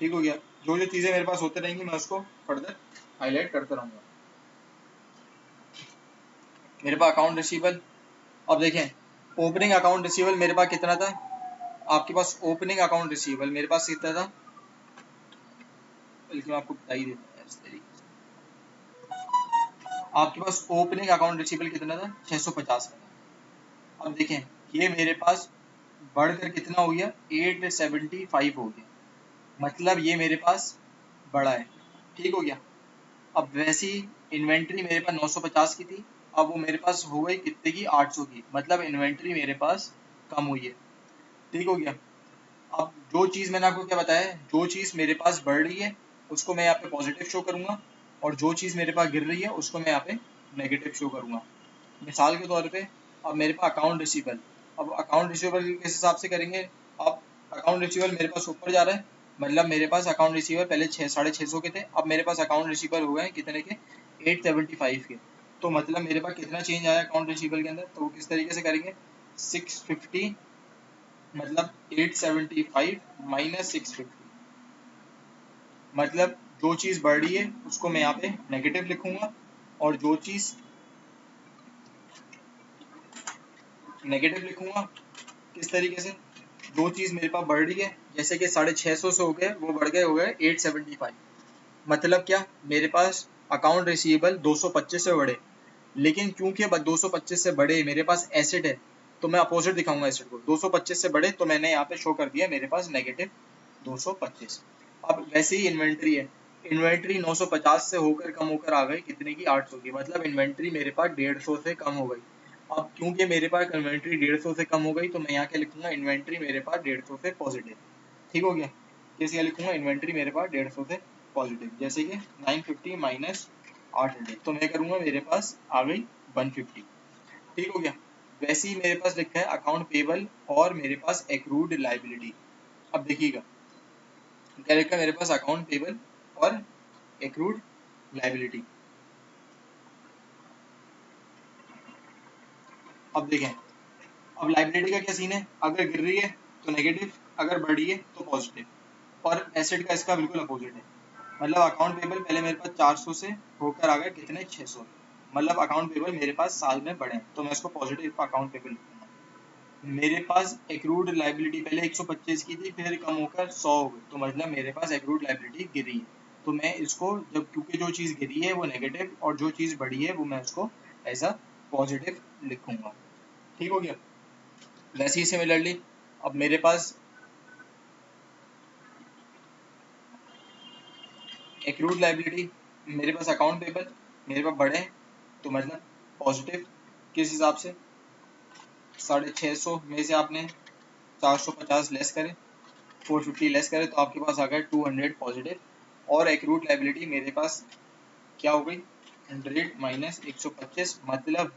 ठीक हो गया। जो जो चीज़ें मेरे पास होते रहेंगी मैं उसको फर्दर हाईलाइट करता रहूँगा। मेरे पास अकाउंट रिसीवेबल, अब देखें ओपनिंग अकाउंट रिसीवेबल मेरे पास कितना था, आपके पास ओपनिंग अकाउंट रिसीवेबल मेरे पास कितना था, बल्कि मैं आपको बता ही देता हूँ इस तरीके से। आपके पास ओपनिंग अकाउंट रिसीवेबल कितना था, 650 का था। अब देखें ये मेरे पास बढ़कर कितना हो गया, 875 हो गया, मतलब ये मेरे पास बड़ा है। ठीक हो गया। अब वैसी इन्वेंट्री मेरे पास 950 की थी, अब वो मेरे पास हो गई कितने की, 800 की, मतलब इन्वेंट्री मेरे पास कम हुई है। ठीक हो गया। अब जो चीज़ मैंने आपको क्या बताया, जो चीज़ मेरे पास बढ़ रही है उसको मैं यहाँ पे पॉजिटिव शो करूंगा, और जो चीज़ मेरे पास गिर रही है उसको मैं यहाँ पे नेगेटिव शो करूंगा। मिसाल के तौर पे अब मेरे पास अकाउंट रिसीवेबल, अब अकाउंट रिसीवेबल किस हिसाब से करेंगे, अब अकाउंट रिसीवेबल मेरे पास ऊपर जा रहा है, मतलब मेरे पास अकाउंट रिसीवेबल पहले 650 के थे, अब मेरे पास अकाउंट रिसीवेबल हो गए कितने के, 875 के। तो मतलब मेरे पास कितना चेंज आया अकाउंट रिसीवेबल के अंदर, तो वो किस तरीके से करेंगे, 650 मतलब 875 माइनस 650, मतलब जो चीज़ बढ़ रही है उसको मैं यहाँ पे नेगेटिव लिखूंगा, और जो चीज़ नेगेटिव लिखूंगा किस तरीके से, दो चीज़ मेरे पास बढ़ रही है, जैसे कि 650 से हो गए वो बढ़ गए हो गए 875, मतलब क्या, मेरे पास अकाउंट रिसीवेबल 225 से बढ़े, लेकिन क्योंकि 225 से बढ़े मेरे पास एसेट है, तो मैं अपोजिट दिखाऊंगा एसेट को, 225 से बढ़े तो मैंने यहाँ पे शो कर दिया मेरे पास नेगेटिव 225। अब वैसे ही इन्वेंट्री है, इन्वेंट्री 950 से होकर कम होकर आ गई कितने की, 800 की, मतलब इन्वेंट्री मेरे पास 150 से कम हो गई। अब क्योंकि मेरे पास इन्वेंट्री 150 से कम हो गई, तो मैं यहाँ क्या लिखूंगा, इन्वेंट्री मेरे पास 150 से पॉजिटिव। ठीक हो गया। कैसे लिखूंगा, इन्वेंट्री मेरे पास 150 से पॉजिटिव, जैसे कि 950 माइनस 800, तो मैं करूंगा मेरे पास आ गई 150। ठीक हो गया। वैसे ही मेरे पास लिखा है अकाउंट पेबल और मेरे पास एक्रूड लाइबिलिटी। अब देखिएगा क्या लिखा है मेरे पास, अकाउंट पेबल और एक्रूड लाइबिलिटी। अब देखें, अब लाइबिलिटी का क्या सीन है, अगर गिर रही है तो नेगेटिव, अगर बढ़ रही है तो पॉजिटिव, और एसेट का इसका बिल्कुल अपोजिट है। मतलब अकाउंट पेबल पहले मेरे पास 400 से होकर आ गया कितने, 600, मतलब अकाउंट पेबल मेरे पास साल में बढ़े, तो मैं इसको पॉजिटिव अकाउंट पेबल लिखूंगा। मेरे पास एक्रूड लाइबिलिटी पहले 125 की थी, फिर कम होकर 100 हो गई, तो मतलब मेरे पास एक्रूड लाइबिलिटी गिरी है, तो मैं इसको जब, क्योंकि जो चीज़ गिरी है वो नेगेटिव और जो चीज़ बढ़ी है वो मैं उसको एज अ पॉजिटिव लिखूंगा। ठीक हो गया। वैसे ही सिमिलरली अब मेरे पास एक्रूड लाइबिलिटी, मेरे पास अकाउंट पेबल मेरे पास बढ़े हैं, तो मतलब पॉजिटिव, किस हिसाब से, 650 में से आपने 450 लेस करें, 450 लेस करें तो आपके पास आ गया 200 पॉजिटिव, और एक्रूड लाइबिलिटी मेरे पास क्या हो गई, 100 माइनस 125, मतलब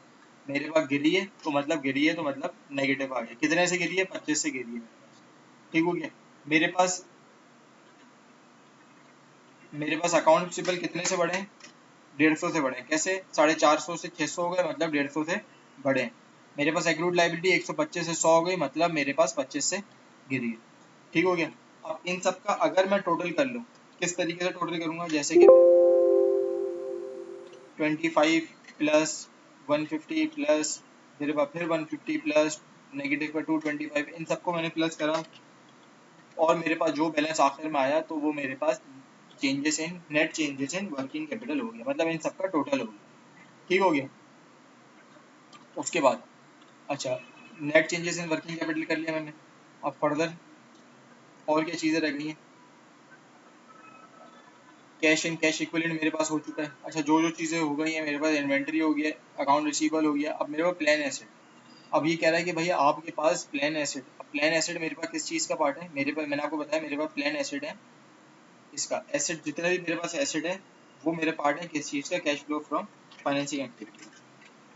मेरे पास गिरी है तो मतलब गिरी है तो मतलब नेगेटिव आ गया, कितने से गिरी है, 25 से गिरी है मेरे पास। ठीक हो गया। मेरे पास मेरे पास अकाउंट रिसीवेबल कितने से बढ़े हैं, 150 से बढ़े, कैसे, 450 से 600 हो गए, मतलब 150 से बढ़े। मेरे पास एक्रूड लाइबिलिटी 125 से 100 हो गई, मतलब मेरे पास 25 से गिरी है। ठीक हो गया। अब इन सब का अगर मैं टोटल कर लूँ, किस तरीके से टोटल करूंगा, जैसे कि 25 प्लस 150 प्लस मेरे पास फिर 150 प्लस नेगेटिव का 225, इन सबको मैंने प्लस करा, और मेरे पास जो बैलेंस आखिर में आया तो वो मेरे पास changes in net changes in working capital हो गया, मतलब इन सबका टोटल हो गया। ठीक हो गया। उसके बाद अच्छा, net changes in working capital कर लिया मैंने। अब फर्दर और क्या चीज़ें रह गई हैं? कैश इन कैश इक्विवेलेंट मेरे पास हो चुका है। अच्छा, जो जो चीज़ें हो गई हैं मेरे पास, इन्वेंट्री हो गया, अकाउंट रिसीवेबल हो गया, अब मेरे पास प्लान एसेट। अब ये कह रहा है कि भैया आपके पास प्लान एसेट, अब प्लान एसेट मेरे पास किस चीज़ का पार्ट है? मेरे पास, मैंने आपको बताया मेरे पास प्लान एसेट है। इसका एसेट, जितने भी मेरे पास एसेट है वो मेरे पार्ट है किस चीज़ का? Cash flow from financing activity,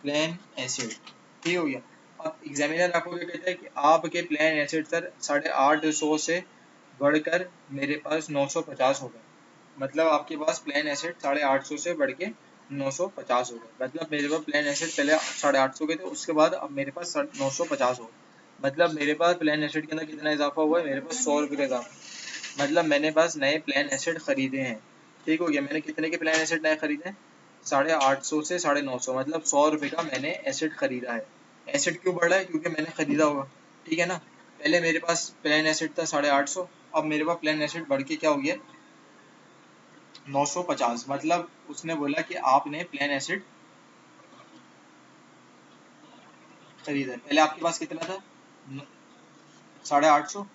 plan asset. ठीक हो गया। अब एग्जामिनर आपको क्या कहता है कि आपके प्लान एसेट सर 850 से बढ़कर मेरे पास 950 हो गए। मतलब आपके पास प्लान एसेट 850 से बढ़ के 950 हो गए। मतलब मेरे पास प्लान एसेट पहले 850 के थे, उसके बाद अब मेरे पास 950 हो गए। मतलब मेरे पास प्लान एसेट के अंदर कितना इजाफा हुआ है? मेरे पास 100 रुपये का इजाफा। मतलब मैंने पास नए प्लान एसेट खरीदे हैं। ठीक हो गया। मैंने कितने के प्लान एसेट नए खरीदे हैं? 850 से 950, मतलब 100 रुपये का मैंने एसेट खरीदा है। एसेट क्यों बढ़ रहा है? क्योंकि मैंने खरीदा होगा। ठीक है ना। पहले मेरे पास प्लान एसेट था 850, अब मेरे पास प्लान एसेट बढ़ के क्या हो गया? 950। मतलब उसने बोला कि आपने प्लान एसेट खरीदा है। पहले आपके पास कितना था? 850।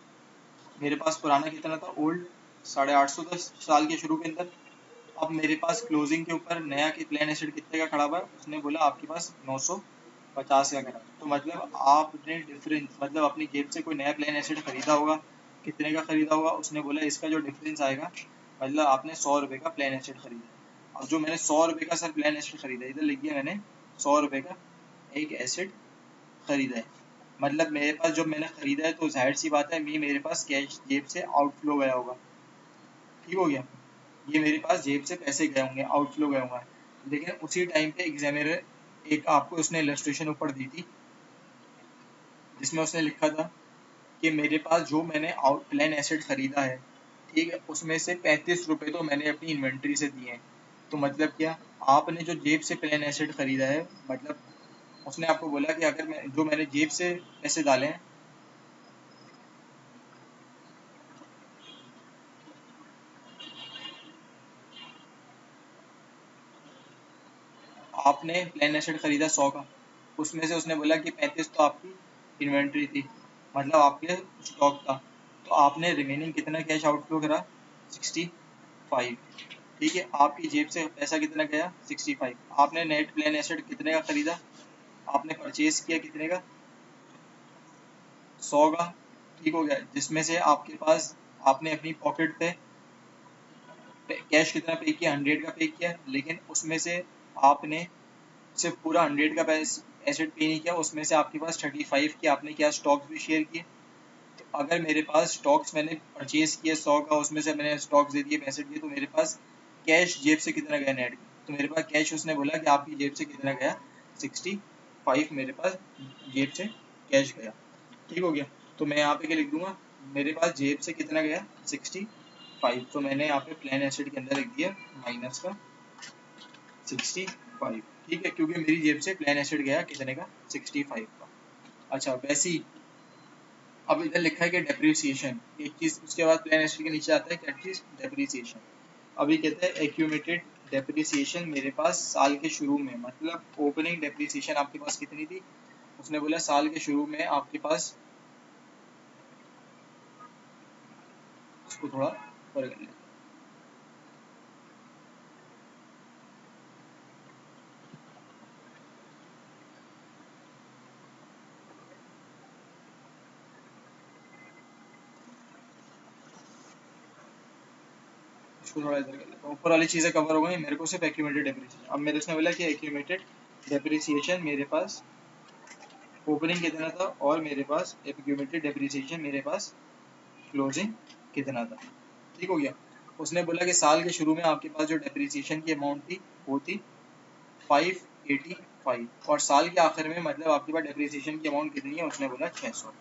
मेरे पास पुराना कितना था? ओल्ड 850 था साल के शुरू के अंदर। अब मेरे पास क्लोजिंग के ऊपर नया के प्लान एसेट कितने का खड़ा हुआ है? उसने बोला आपके पास 950 का खड़ा। तो मतलब आपने डिफरेंस, मतलब अपनी जेब से कोई नया प्लान एसेट खरीदा होगा। कितने का खरीदा होगा? उसने बोला इसका जो डिफरेंस आएगा, मतलब आपने 100 रुपये का प्लान एसेट खरीदा। अब जो मैंने 100 रुपये का सर प्लान एसेट खरीदा, इधर लिख दिया मैंने 100 रुपये का एक एसेट खरीदा है। मतलब मेरे पास जब मैंने खरीदा है तो जाहिर सी बात है मेरे पास कैश जेब से आउटफ्लो गया होगा। ठीक हो गया। ये मेरे पास जेब से पैसे गए होंगे, आउटफ्लो गए होंगे। लेकिन उसी टाइम पे एग्जामिनर एक आपको उसने इलस्ट्रेशन ऊपर दी थी जिसमें उसने लिखा था कि मेरे पास जो मैंने आउट प्लान एसेट खरीदा है, ठीक है, उसमें से 35 रुपये तो मैंने अपनी इन्वेंट्री से दिए हैं। तो मतलब क्या, आपने जो जेब से प्लान एसेट खरीदा है, मतलब उसने आपको बोला कि अगर मैं जो मैंने जेब से पैसे डाले हैं, आपने प्लान एसेट खरीदा 100 का, उसमें से उसने बोला कि 35 तो आपकी इन्वेंट्री थी, मतलब आपके स्टॉक था। तो आपने रिमेनिंग कितना कैश आउटफ्लो करा? 65। ठीक है, आपकी जेब से पैसा कितना गया? 65। आपने नेट प्लान एसेट कितने का खरीदा? आपने परचेज किया कितने का? 100 का। ठीक हो गया। जिसमें से आपके पास, आपने अपनी पॉकेट पे कैश कितना पे किया? 100 का पे किया। लेकिन उसमें से आपने सिर्फ पूरा 100 का एसेट पे नहीं किया, उसमें से आपके पास 35 की आपने क्या स्टॉक्स भी शेयर किए। तो अगर मेरे पास स्टॉक्स मैंने परचेज किए 100 का, उसमें से मैंने स्टॉक्स दे दिए 65 की, तो मेरे पास कैश जेब से कितना गया नेट? तो मेरे पास कैश, उसने बोला कि आपकी जेब से कितना गया? 65 मेरे पास जेब से कैश गया। ठीक हो गया। तो मैं यहाँ पे क्या लिख दूंगा? मेरे पास जेब से कितना गया? 65। तो मैंने यहाँ पे प्लान एसेट के अंदर लिख दिया माइनस का 65। ठीक है, क्योंकि मेरी जेब से प्लान एसेट गया कितने का? 65 का। अच्छा, वैसे ही अब इधर लिखा है कि डेप्रिसिएशन एक चीज, उसके बाद प्लान एसेट के नीचे आता है क्या चीज? डेप्रिसिएशन। अभी कहते हैं एक्यूमुलेटेड डेप्रिसिएशन मेरे पास साल के शुरू में, मतलब ओपनिंग डेप्रिसिएशन आपके पास कितनी थी? उसने बोला साल के शुरू में आपके पास, इसको थोड़ा ऊपर कर लेते हैं। इसको थोड़ा इधर कर लेता हूँ। ऊपर वाली चीजें कवर हो गई, मेरे को सिर्फ एक्यूमुलेटेड डेप्रिसिएशन। अब मेरे उसने बोला कि एक्यूमुलेटेड डेप्रिसिएशन मेरे पास ओपनिंग कितना था, और मेरे पास एक्यूमुलेटेड डेप्रिसिएशन मेरे पास क्लोजिंग कितना था। ठीक हो गया। उसने बोला कि साल के शुरू में आपके पास जो डेप्रिसिएशन की अमाउंट थी वो थी 585, और साल के आखिर में मतलब आपके पास डेप्रिसिएशन की अमाउंट कितनी है? उसने बोला 600।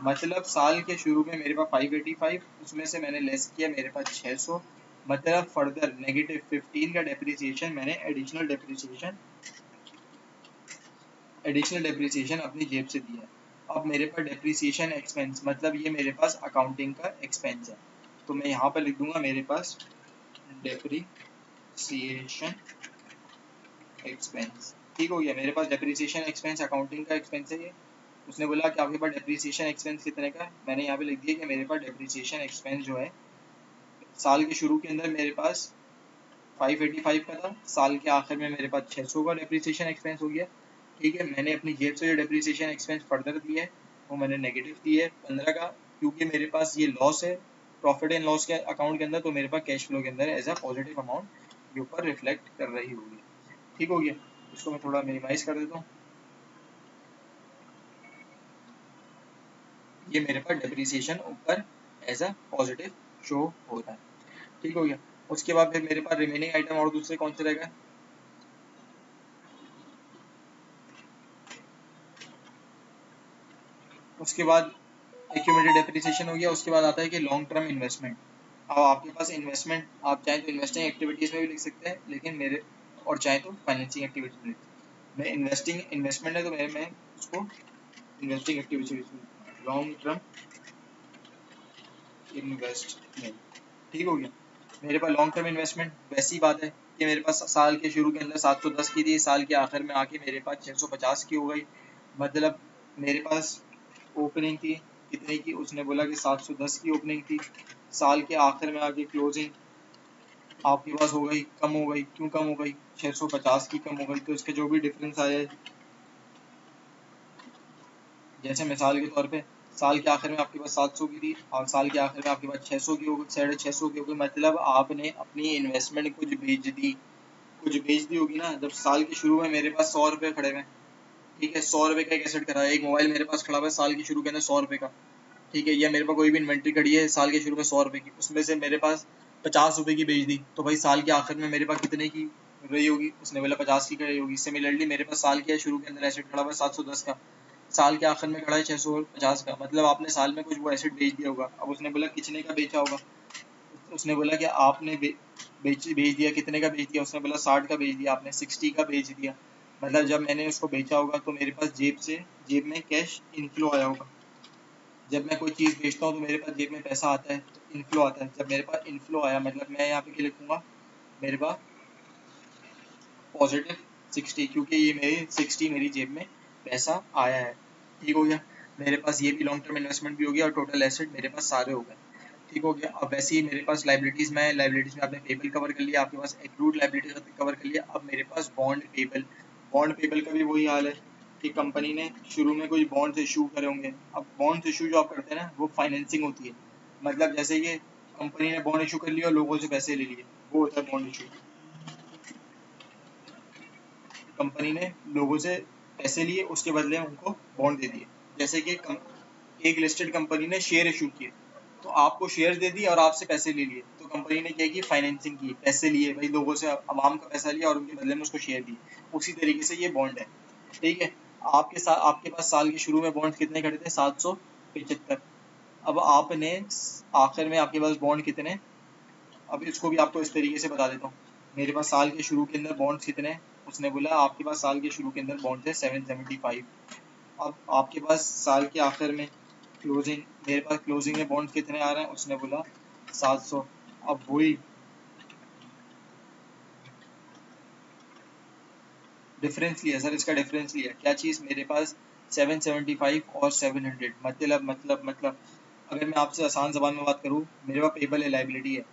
मतलब साल के शुरू में मेरे पास 585, उसमें से मैंने लेस किया मेरे पास 600, मतलब फर्दर -15 का डेप्रिसिएशन मैंने एडिशनल डेप्रिसिएशन अपनी जेब से दिया है। अब मेरे पास डेप्रिसिएशन एक्सपेंस, मतलब ये मेरे पास अकाउंटिंग का एक्सपेंस है। तो मैं यहाँ पर लिख दूंगा मेरे पास डेप्रिसिएशन एक्सपेंस। ठीक हो गया। मेरे पास डेप्रिसिएशन एक्सपेंस अकाउंटिंग का एक्सपेंस है ये। उसने बोला कि आपके पास डेप्रिसिएशन एक्सपेंस कितने का है, मैंने यहाँ पे लिख दिया कि मेरे पास डेप्रिसिएशन एक्सपेंस जो है साल के शुरू के अंदर मेरे पास 585 का था, साल के आखिर में मेरे पास 600 का डेप्रिसिएशन एक्सपेंस हो गया। ठीक है, मैंने अपनी जेब से जो डेप्रिसिएशन एक्सपेंस फर्दर दिया है वो मैंने नेगेटिव दिया है 15 का, क्योंकि मेरे पास ये लॉस है प्रॉफिट एंड लॉस के अकाउंट के अंदर, तो मेरे पास कैश फ्लो के अंदर एज अ पॉजिटिव अमाउंट ये ऊपर रिफ्लेक्ट कर रही होगी। ठीक हो गया, इसको मैं थोड़ा मिनिमाइज कर देता हूँ। ये मेरे पास डेप्रिसिएशन ऊपर एज अ पॉजिटिव शो होता है। ठीक हो गया। उसके बाद फिर मेरे पास रिमेनिंग आइटम और दूसरे कौन से रहेगा, उसके बाद एक्यूमुलेटेड डेप्रिसिएशन हो गया। उसके बाद आता है कि लॉन्ग टर्म इन्वेस्टमेंट। अब आपके पास इन्वेस्टमेंट आप चाहें तो इन्वेस्टिंग एक्टिविटीज में भी लिख सकते हैं, लेकिन मेरे और चाहे तो फाइनेंसिंग एक्टिविटीज में लिख सकते हैं। मैं इन्वेस्टिंग इन्वेस्टमेंट है तो मैं उसको इन्वेस्टिंग एक्टिविटीज में लॉन्ग टर्म इन्वेस्टमेंट। ठीक हो गया। मेरे पास लॉन्ग टर्म इन्वेस्टमेंट वैसी बात है कि मेरे पास साल के शुरू के अंदर 710 की थी, साल के आखिर में आके मेरे पास 650 की हो गई। मतलब मेरे पास ओपनिंग थी कितने की, उसने बोला कि 710 की ओपनिंग थी, साल के आखिर में आके क्लोजिंग आपके पास हो गई कम हो गई। क्यों कम हो गई, 650 की कम हो गई। तो इसके जो भी डिफरेंस आया, जैसे मिसाल के तौर पे साल के आखिर में आपके पास 700 की थी और साल के आखिर में आपके पास 600 की हो गई, 650 की हो गई। मतलब आपने अपनी इन्वेस्टमेंट कुछ बेच दी होगी ना। जब साल के शुरू में मेरे पास 100 रुपये खड़े हुए, ठीक है, 100 रुपये का एक एसेट खड़ा है, एक मोबाइल मेरे पास खड़ा हुआ है साल के शुरू के अंदर 100 रुपये का, ठीक है, या मेरे पास कोई भी इन्वेंट्री खड़ी है साल के शुरू में 100 रुपये की, उसमें से मेरे पास 50 रुपये की बेच दी, तो भाई साल के आखिर में मेरे पास कितने की रही होगी, उसने बोला 50 की रही होगी। सिमिलरली मेरे पास साल के शुरू के अंदर एसेट खड़ा हुआ है 710 का, साल के आखिर में खड़ा है 650 का, मतलब आपने साल में कुछ वो एसेट बेच दिया होगा। अब उसने बोला कितने का बेचा होगा, उसने बोला कि आपने बेच दिया, कितने का बेच दिया, उसने बोला 60 का बेच दिया आपने, 60 का बेच दिया। मतलब जब मैंने उसको बेचा होगा तो मेरे पास जेब में कैश इनफ्लो आया होगा। जब मैं कोई चीज़ बेचता हूँ तो मेरे पास जेब में पैसा आता है, तो इनफ्लो आता है। जब मेरे पास इनफ्लो आया मतलब मैं यहाँ पे क्या लिखूंगा, मेरे पास पॉजिटिव 60, क्योंकि ये मेरी 60 मेरी जेब में पैसा आया है। ठीक हो गया, मेरे पास ये भी लॉन्ग टर्म इन्वेस्टमेंट भी हो गया और टोटल एसेट मेरे पास सारे हो गए। ठीक हो गया। अब वैसे ही मेरे पास लाइबिलिटीज में आपने पेबल कवर कर लिया, आपके पास एक्रूड लाइबिलिटी कवर कर लिया। अब मेरे पास बॉन्ड पेबल का भी वही हाल है कि कंपनी ने शुरू में कुछ बॉन्ड्स इशू करे होंगे। अब बॉन्ड्स इशू जो आप करते हैं ना वो फाइनेंसिंग होती है। मतलब जैसे ये कंपनी ने बॉन्ड इशू कर लिया और लोगों से पैसे ले लिए, वो होता है बॉन्ड इशू। कंपनी ने लोगों से पैसे लिए, उसके बदले में उनको बॉन्ड दे दिए। जैसे कि एक लिस्टेड कंपनी ने शेयर इशू किए, तो आपको शेयर दे दिए और आपसे पैसे ले लिए, तो कंपनी ने क्या की, फाइनेंसिंग की, पैसे लिए भाई लोगों से, अवाम का पैसा लिया और उनके बदले में उसको शेयर दिए। उसी तरीके से ये बॉन्ड है। ठीक है, आपके पास साल के शुरू में बॉन्ड कितने खड़े थे, 775। अब आपने आखिर में आपके पास बॉन्ड कितने, अब इसको भी आपको इस तरीके से बता देता हूँ। मेरे पास साल के शुरू के अंदर बॉन्ड्स कितने हैं, उसने बोला आपके पास साल के शुरू के अंदर बॉन्ड थे 775। अब आपके पास साल के आखिर में क्लोजिंग, मेरे पास क्लोजिंग में बॉन्ड कितने आ रहे हैं, उसने बोला 700। अब वही डिफरेंस लिया सर, इसका डिफरेंस लिया, क्या चीज़, मेरे पास 775 और 700, मतलब अगर मैं आपसे आसान जबान में बात करूँ, मेरे पास पेबल है, लाइबिलिटी है।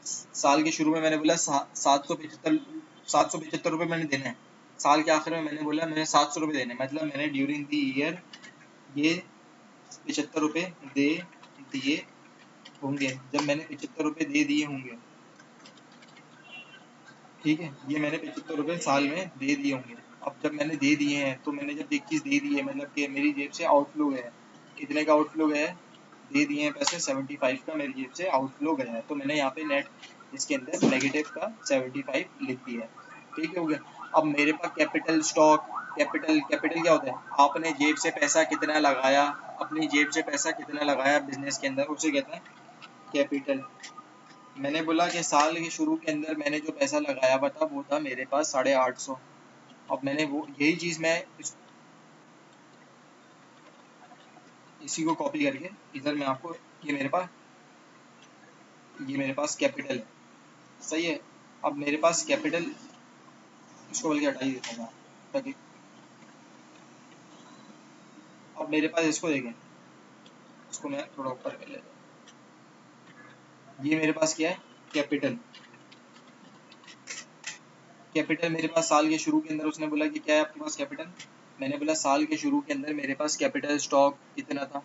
साल के शुरू में मैंने बोला 775 रुपये मैंने देने हैं, साल के आखिर में मैंने बोला मैंने 700 रुपये देने, मतलब मैंने ड्यूरिंग दी ईयर ये 75 रुपये दे दिए होंगे। जब मैंने 75 रुपये दे दिए होंगे, ठीक है, ये मैंने 75 रुपये साल में दे दिए होंगे। अब जब मैंने दे दिए हैं तो मैंने जब एक चीज़ दे दी है, मतलब कि मेरी जेब से आउटफ्लो गया है, कितने का आउटफ्लो गया है, दे दिए हैं पैसे 75 का मेरी जेब से आउटफ्लो गया है, तो मैंने यहाँ पे नेट इसके अंदर नेगेटिव का 75 लिख दिया है। ठीक हो गया। अब मेरे पास कैपिटल स्टॉक, कैपिटल क्या होता है, आपने जेब से पैसा कितना लगाया, अपनी जेब से पैसा कितना लगाया बिजनेस के अंदर, उसे कहते हैं कैपिटल। मैंने बोला कि साल के शुरू के अंदर मैंने जो पैसा लगाया हुआ था वो था मेरे पास 850। अब मैंने वो यही चीज़ मैं इसी को कॉपी करके इधर मैं आपको, ये मेरे पास कैपिटल है, सही है। अब मेरे पास कैपिटल, इसको बल्कि हटा ही देता हूँ मैं। ताकि अब मेरे पास इसको देखें, इसको मैं थोड़ा ऊपर कर लेता हूँ। ये मेरे पास क्या है, कैपिटल। कैपिटल मेरे पास साल के शुरू के अंदर उसने बोला कि क्या है आपके पास कैपिटल, मैंने बोला साल के शुरू के अंदर मेरे पास कैपिटल स्टॉक कितना था,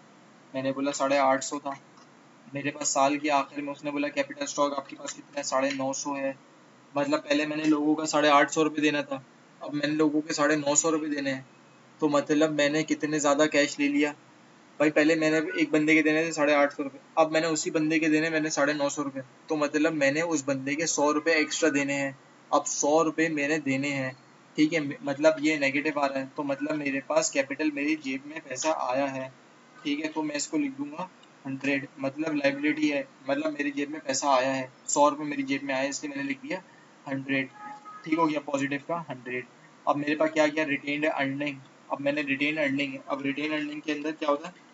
मैंने बोला 850 था। मेरे पास साल के आखिर में उसने बोला कैपिटल स्टॉक आपके पास कितना है, 950 है। मतलब पहले मैंने लोगों का 850 रुपये देना था, अब मैंने लोगों के 950 रुपये देने हैं, तो मतलब मैंने कितने ज़्यादा कैश ले लिया भाई। पहले मैंने एक बंदे के देने थे 850 रुपये, अब मैंने उसी बंदे के देने मैंने 950 रुपये, तो मतलब मैंने उस बंदे के 100 रुपये एक्स्ट्रा देने हैं। अब 100 रुपये मैंने देने हैं, ठीक है, मतलब ये नेगेटिव आ रहा है, तो मतलब मेरे पास कैपिटल मेरी जेब में पैसा आया है, ठीक है। तो मैं इसको लिख दूंगा 100, मतलब लाइबिलिटी है, मतलब मेरी जेब में पैसा आया है, 100 रुपये मेरी जेब में आया है, इसलिए मैंने लिख दिया 100, ठीक हो गया, पॉजिटिव का 100। अब मेरे पास क्या गया, रिटेन्ड अर्निंग। अब मैंने रिटेन अर्निंग है, अब रिटेन अर्निंग के अंदर क्या होता है,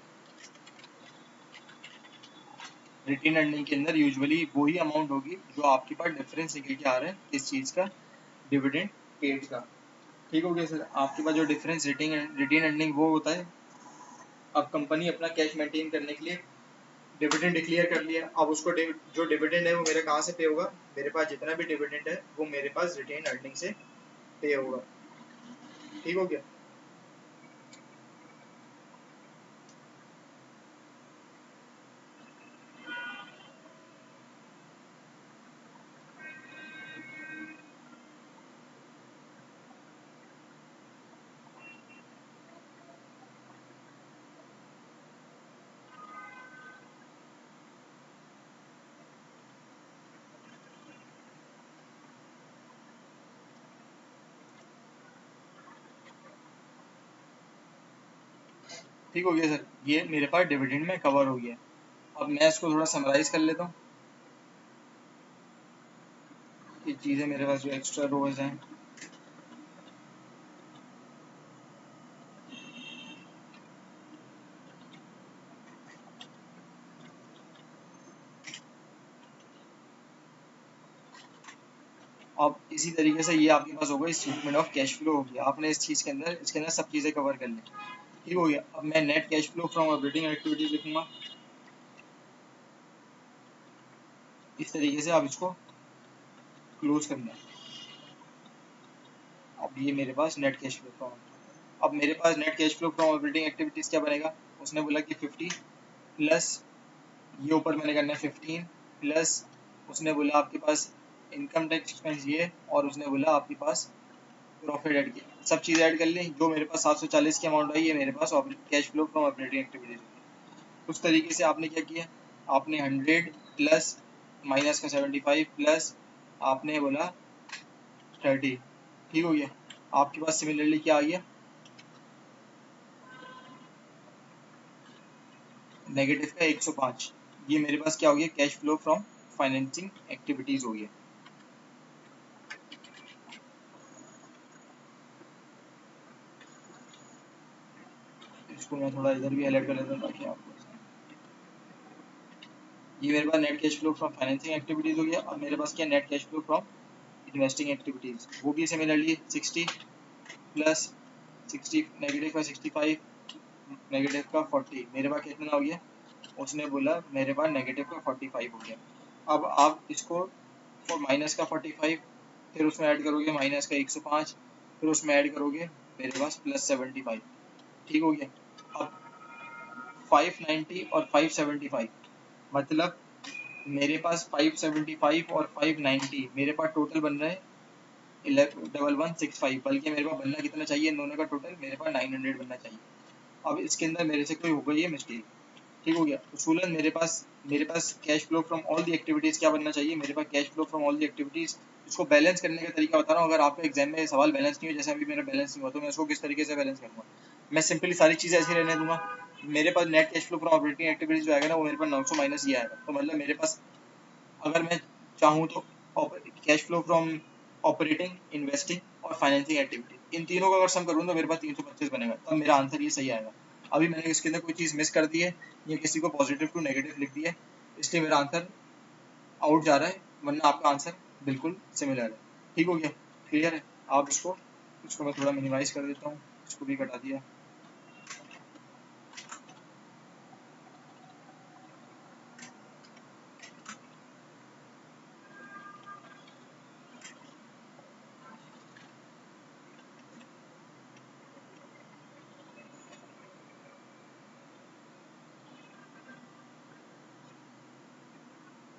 रिटेन अर्निंग के अंदर यूजुअली वही अमाउंट होगी जो आपके पास डिफरेंस निकल के आ रहा है किस चीज़ का, डिविडेंड पेड का, ठीक हो गया सर। आपके पास जो डिफरेंस रिटेन अर्निंग वो होता है, अब कंपनी अपना कैश मेंटेन करने के लिए डिविडेंड डिक्लेयर कर लिया, अब उसको जो डिविडेंड है वो मेरे कहाँ से पे होगा, मेरे पास जितना भी डिविडेंड है वो मेरे पास रिटेन अर्निंग से पे होगा, ठीक हो गया। ठीक हो गया सर, ये मेरे पास डिविडेंड में कवर हो गया। अब मैं इसको थोड़ा समराइज कर लेता हूँ, ये चीज़ें मेरे पास जो एक्स्ट्रा रोज हैं। अब इसी तरीके से ये आपके पास होगा, स्टेटमेंट ऑफ कैश फ्लो हो गया, आपने इस चीज़ के अंदर इसके अंदर सब चीज़ें कवर कर ली, ठीक हो गया। अब मैं net cash flow from operating activities लिखूंगा, इस तरीके से आप इसको क्लोज करना है। अब ये मेरे पास नेट कैश फ्लो फ्रॉम, अब मेरे पास net cash flow from operating activities क्या बनेगा, उसने बोला कि 50 प्लस ये ऊपर मैंने करना है 15 प्लस, उसने बोला आपके पास इनकम टैक्स एक्सपेंस ये, और उसने बोला आपके पास प्रॉफिट ऐड किया, सब चीज़ ऐड कर ली, जो मेरे पास 740 की अमाउंट आई है मेरे पास cash flow from operating activities. उस तरीके से आपने क्या किया, आपने 100 प्लस माइनस का 75 प्लस आपने बोला 30, ठीक हो गया। आपके पास सिमिलरली क्या आ गया, नेगेटिव का 105, ये मेरे पास क्या हो गया, cash flow from financing activities हो गया। इसको मैं थोड़ा इधर भी हाईलाइट कर लेता हूँ ताकि आपको, ये मेरे पास net cash flow from financing activities हो गया। अब मेरे पास क्या, net cash flow from investing activities, वो भी सिमिलरली 60 प्लस 60 नेगेटिव का 65 नेगेटिव का 40, मेरे पास कितना हो गया, उसने बोला मेरे पास नेगेटिव का 45 हो गया। अब आप इसको और माइनस का 45, फिर उसमें ऐड करोगे माइनस का 105, फिर उसमें ऐड करोगे मेरे पास प्लस 75, ठीक हो गया। अब 590 और 575, मतलब मेरे पास 575 और 590 मेरे पास टोटल बन रहा है 1165, बल्कि मेरे पास बनना कितना चाहिए इन दोनों का टोटल, मेरे पास 900 बनना चाहिए। अब इसके अंदर मेरे से कोई हो गई है मिस्टेक, ठीक हो गया। उसूलन मेरे पास cash flow from all the activities क्या बनना चाहिए, मेरे पास cash flow from all the activities. इसको बैलेंस करने का तरीका बता रहा हूँ, अगर आपके एग्जाम में सवाल बैलेंस नहीं हो, जैसे अभी मेरा बैलेंस नहीं हुआ, तो मैं उसको किस तरीके से बैलेंस करूँगा, मैं सिंपली सारी चीज़ें ऐसी रहने दूंगा। मेरे पास net cash flow from operating activities जो आएगा ना, वो मेरे पास 900 माइनस ये आएगा, तो मतलब मेरे पास अगर मैं चाहूँ तो cash flow from operating, investing और फाइनेंसिंग एक्टिविटी, इन तीनों का अगर सम करूँ तो मेरे पास 325 बनेगा, तब मेरा आंसर ये सही आएगा। अभी मैंने इसके अंदर कोई चीज़ मिस कर दी है या किसी को पॉजिटिव टू नेगेटिव लिख दिया है, इसलिए मेरा आंसर आउट जा रहा है, वरना आपका आंसर बिल्कुल सिमिलर है, ठीक हो गया, क्लियर है। आप इसको इसको मैं थोड़ा मिनिमाइज कर देता हूँ, इसको भी घटा दिया।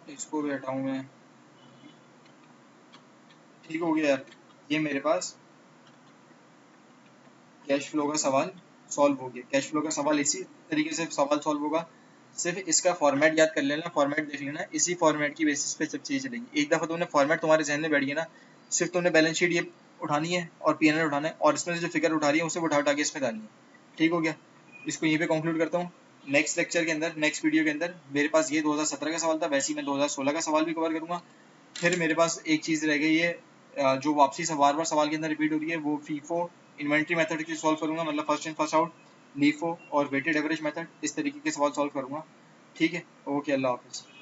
इसको भी हटाऊँ मैं, ठीक हो गया यार। ये मेरे पास कैश फ्लो का सवाल सॉल्व हो गया। कैश फ्लो का सवाल इसी तरीके से सवाल सॉल्व होगा, सिर्फ इसका फॉर्मेट याद कर लेना, फॉर्मेट देख लेना, इसी फॉर्मेट की बेसिस पे सब चीज़ें चलेंगी। एक दफ़ा तुमने फॉर्मेट तुम्हारे जहन में बैठ गया ना, सिर्फ तुमने बैलेंस शीट ये उठानी है और पीएनएल उठाना है, और इसमें से जो फिगर उठा रही है उसे उठा उठा के इसमें डालनी है। ठीक हो गया, इसको यहीं पे कंक्लूड करता हूँ। नेक्स्ट लेक्चर के अंदर, नेक्स्ट वीडियो के अंदर मेरे पास ये 2017 का सवाल था, वैसे ही मैं 2016 का सवाल भी कवर करूँगा। फिर मेरे पास एक चीज़ रह गई है जो वापसी से बार बार सवाल के अंदर रिपीट हो रही है, वो फीफो इन्वेंट्री मेथड की सॉल्व करूंगा, मतलब first in first out, LIFO और वेटेड एवरेज मेथड, इस तरीके के सवाल सॉल्व करूंगा। ठीक है, ओके, अल्लाह हाफिज़।